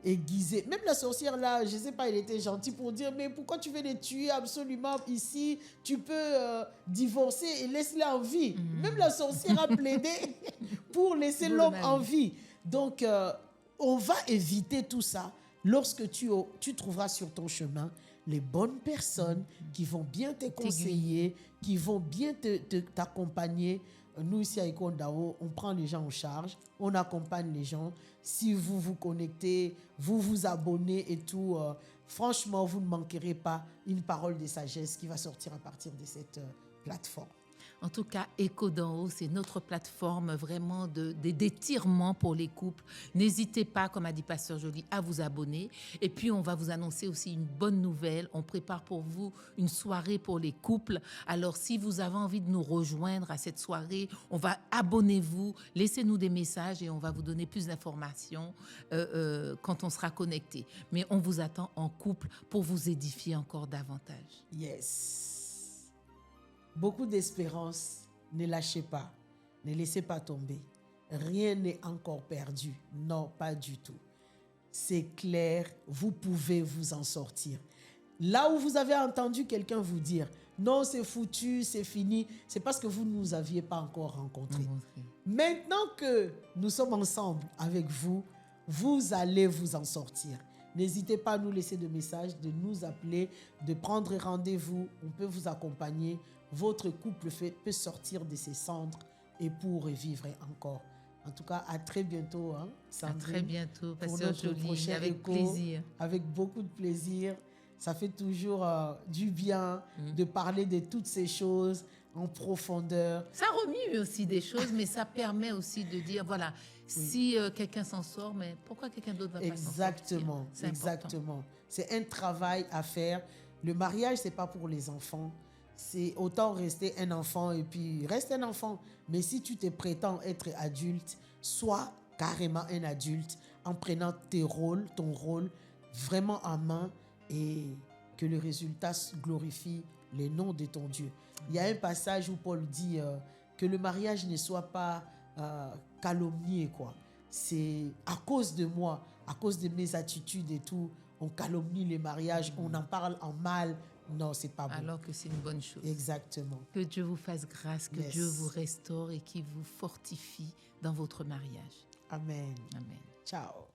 aiguiser. Même la sorcière là, je ne sais pas, elle était gentille pour dire mais pourquoi tu veux les tuer absolument ici? Tu peux divorcer et laisse-les en vie. Même la sorcière a plaidé pour laisser l'homme en vie. Donc, on va éviter tout ça lorsque tu trouveras sur ton chemin les bonnes personnes qui vont bien te conseiller, qui vont bien t'accompagner. Nous, ici à Ekondao, on prend les gens en charge, on accompagne les gens. Si vous vous connectez, vous vous abonnez et tout, franchement, vous ne manquerez pas une parole de sagesse qui va sortir à partir de cette plateforme. En tout cas, Écho d'en haut, c'est notre plateforme vraiment d'étirement pour les couples. N'hésitez pas, comme a dit Pasteur Joly, à vous abonner. Et puis, on va vous annoncer aussi une bonne nouvelle. On prépare pour vous une soirée pour les couples. Alors, si vous avez envie de nous rejoindre à cette soirée, abonnez-vous, laissez-nous des messages et on va vous donner plus d'informations quand on sera connecté. Mais on vous attend en couple pour vous édifier encore davantage. Yes. Beaucoup d'espérance, ne lâchez pas, ne laissez pas tomber. Rien n'est encore perdu, non, pas du tout. C'est clair, vous pouvez vous en sortir. Là où vous avez entendu quelqu'un vous dire « Non, c'est foutu, c'est fini », c'est parce que vous ne nous aviez pas encore rencontrés. Maintenant que nous sommes ensemble avec vous, vous allez vous en sortir. N'hésitez pas à nous laisser des messages, de nous appeler, de prendre rendez-vous. On peut vous accompagner. Votre couple peut sortir de ses cendres et pour revivre encore. En tout cas, à très bientôt, Sandrine. À très bientôt, pour notre prochain avec écho, plaisir. Avec beaucoup de plaisir. Ça fait toujours du bien de parler de toutes ces choses en profondeur. Ça remue aussi des choses, mais ça permet aussi de dire, voilà, si quelqu'un s'en sort, mais pourquoi quelqu'un d'autre va pas s'en sortir? Exactement. C'est un travail à faire. Le mariage, c'est pas pour les enfants. C'est autant rester un enfant et puis reste un enfant. Mais si tu te prétends être adulte, sois carrément un adulte en prenant ton rôle vraiment en main et que le résultat glorifie le nom de ton Dieu. Il y a un passage où Paul dit que le mariage ne soit pas calomnié, quoi. C'est à cause de moi, à cause de mes attitudes et tout, on calomnie les mariages, on en parle en mal. Non, c'est pas bon. Alors que c'est une bonne chose. Exactement. Que Dieu vous fasse grâce, que Dieu vous restaure et qu'il vous fortifie dans votre mariage. Amen. Amen. Ciao.